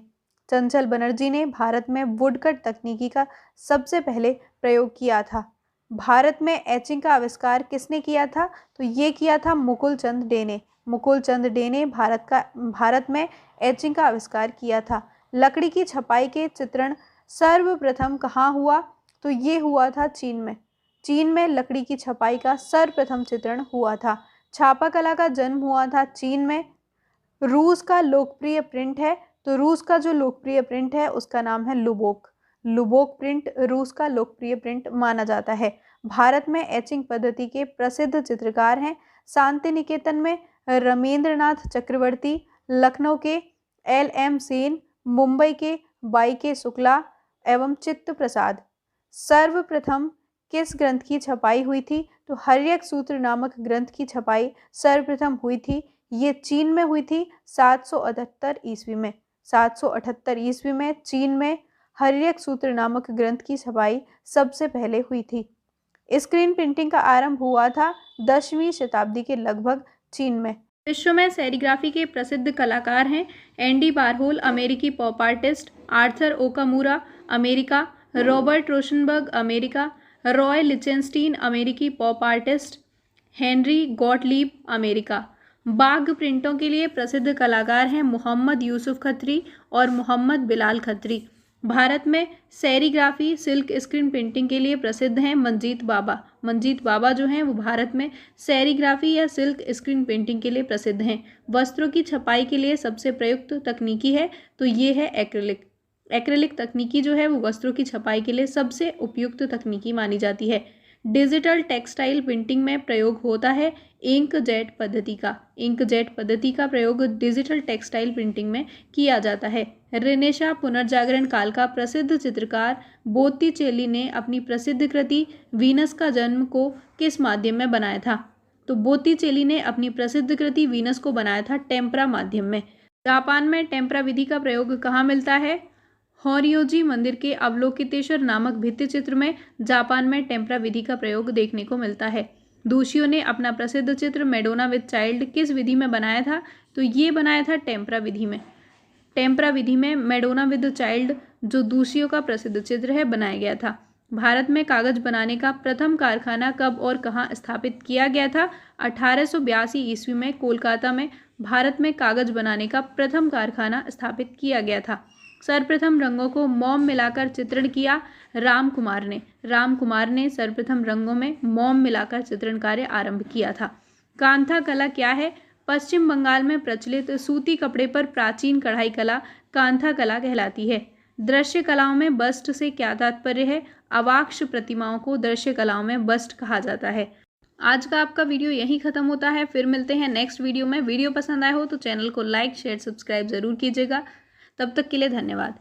चंचल बनर्जी ने भारत में वुडकट तकनीकी का सबसे पहले प्रयोग किया था। भारत में एचिंग का आविष्कार किसने किया था? तो ये किया था मुकुल चंद डे ने। मुकुल चंद डे ने भारत में एचिंग का आविष्कार किया था। लकड़ी की छपाई के चित्रण सर्वप्रथम कहाँ हुआ? तो ये हुआ था चीन में। चीन में लकड़ी की छपाई का सर्वप्रथम चित्रण हुआ था। छापा कला का जन्म हुआ था चीन में। रूस का लोकप्रिय प्रिंट है, तो रूस का जो लोकप्रिय प्रिंट है उसका नाम है लुबोक। लुबोक प्रिंट रूस का लोकप्रिय प्रिंट माना जाता है। भारत में एचिंग पद्धति के प्रसिद्ध चित्रकार हैं शांति निकेतन में रमेंद्रनाथ चक्रवर्ती, लखनऊ के LM सेन, मुंबई के YK शुक्ला एवं चित्त प्रसाद। सर्वप्रथम किस ग्रंथ की छपाई हुई थी? तो हर्यक सूत्र नामक ग्रंथ की छपाई सर्वप्रथम हुई थी। ये चीन में हुई थी 778 ईस्वी में। 778 ईस्वी में चीन में हर्यक सूत्र नामक ग्रंथ की छपाई सबसे पहले हुई थी। स्क्रीन प्रिंटिंग का आरंभ हुआ था 10वीं शताब्दी के लगभग चीन में। विश्व में सेरीग्राफी के प्रसिद्ध कलाकार हैं एंडी वारहोल अमेरिकी pop artist, Arthur Okamura America, Robert Rauschenberg America, Roy Lichtenstein अमेरिकी pop artist, Henry Gottlieb America. Bagh प्रिंटों के लिए प्रसिद्ध कलाकार हैं मोहम्मद यूसुफ खत्री और मोहम्मद बिलाल खत्री। भारत में सेरीग्राफी सिल्क स्क्रीन प्रिंटिंग के लिए प्रसिद्ध हैं मंजीत बाबा। मंजीत बाबा जो हैं वो भारत में सेरीग्राफी या सिल्क स्क्रीन प्रिंटिंग के लिए प्रसिद्ध हैं। वस्त्रों की छपाई के लिए सबसे प्रयुक्त तकनीकी है तो ये है एक्रिलिक। एक्रिलिक तकनीकी जो है वो वस्त्रों की छपाई के लिए सबसे उपयुक्त तकनीकी मानी जाती है। डिजिटल टेक्सटाइल प्रिंटिंग में प्रयोग होता है इंकजेट पद्धति का। इंकजेट पद्धति का प्रयोग डिजिटल टेक्सटाइल प्रिंटिंग में किया जाता है। रेनेसां पुनर्जागरण काल का प्रसिद्ध चित्रकार बोत्तिचेली ने अपनी प्रसिद्ध कृति वीनस का जन्म को किस माध्यम में बनाया था? तो बोत्तिचेली ने अपनी प्रसिद्ध कृति वीनस को बनाया था टेम्परा माध्यम में। जापान में टेम्परा विधि का प्रयोग कहाँ मिलता है? होरियोजी मंदिर के अवलोकितेश्वर नामक भित्ति चित्र में जापान में टेम्परा विधि का प्रयोग देखने को मिलता है। दूशियों ने अपना प्रसिद्ध चित्र मैडोना विद चाइल्ड किस विधि में बनाया था? तो ये बनाया था टेम्परा विधि में। टेम्परा विधि में मैडोना विद चाइल्ड जो दूशियों का प्रसिद्ध चित्र है बनाया गया था। भारत में कागज बनाने का प्रथम कारखाना कब और कहाँ स्थापित किया गया था? 1882 ईस्वी में कोलकाता में भारत में कागज बनाने का प्रथम कारखाना स्थापित किया गया था। सर्वप्रथम रंगों को मोम मिलाकर चित्रण किया राम कुमार ने। राम कुमार ने सर्वप्रथम रंगों में मोम मिलाकर चित्रण कार्य आरंभ किया था। कांथा कला क्या है? पश्चिम बंगाल में प्रचलित सूती कपड़े पर प्राचीन कढ़ाई कला कांथा कला कहलाती है। दृश्य कलाओं में बस्ट से क्या तात्पर्य है? अवाक्ष प्रतिमाओं को दृश्य कलाओं में बस्ट कहा जाता है। आज का आपका वीडियो यहीं खत्म होता है। फिर मिलते हैं नेक्स्ट वीडियो में। वीडियो पसंद आया हो तो चैनल को लाइक शेयर सब्सक्राइब जरूर कीजिएगा। तब तक के लिए धन्यवाद।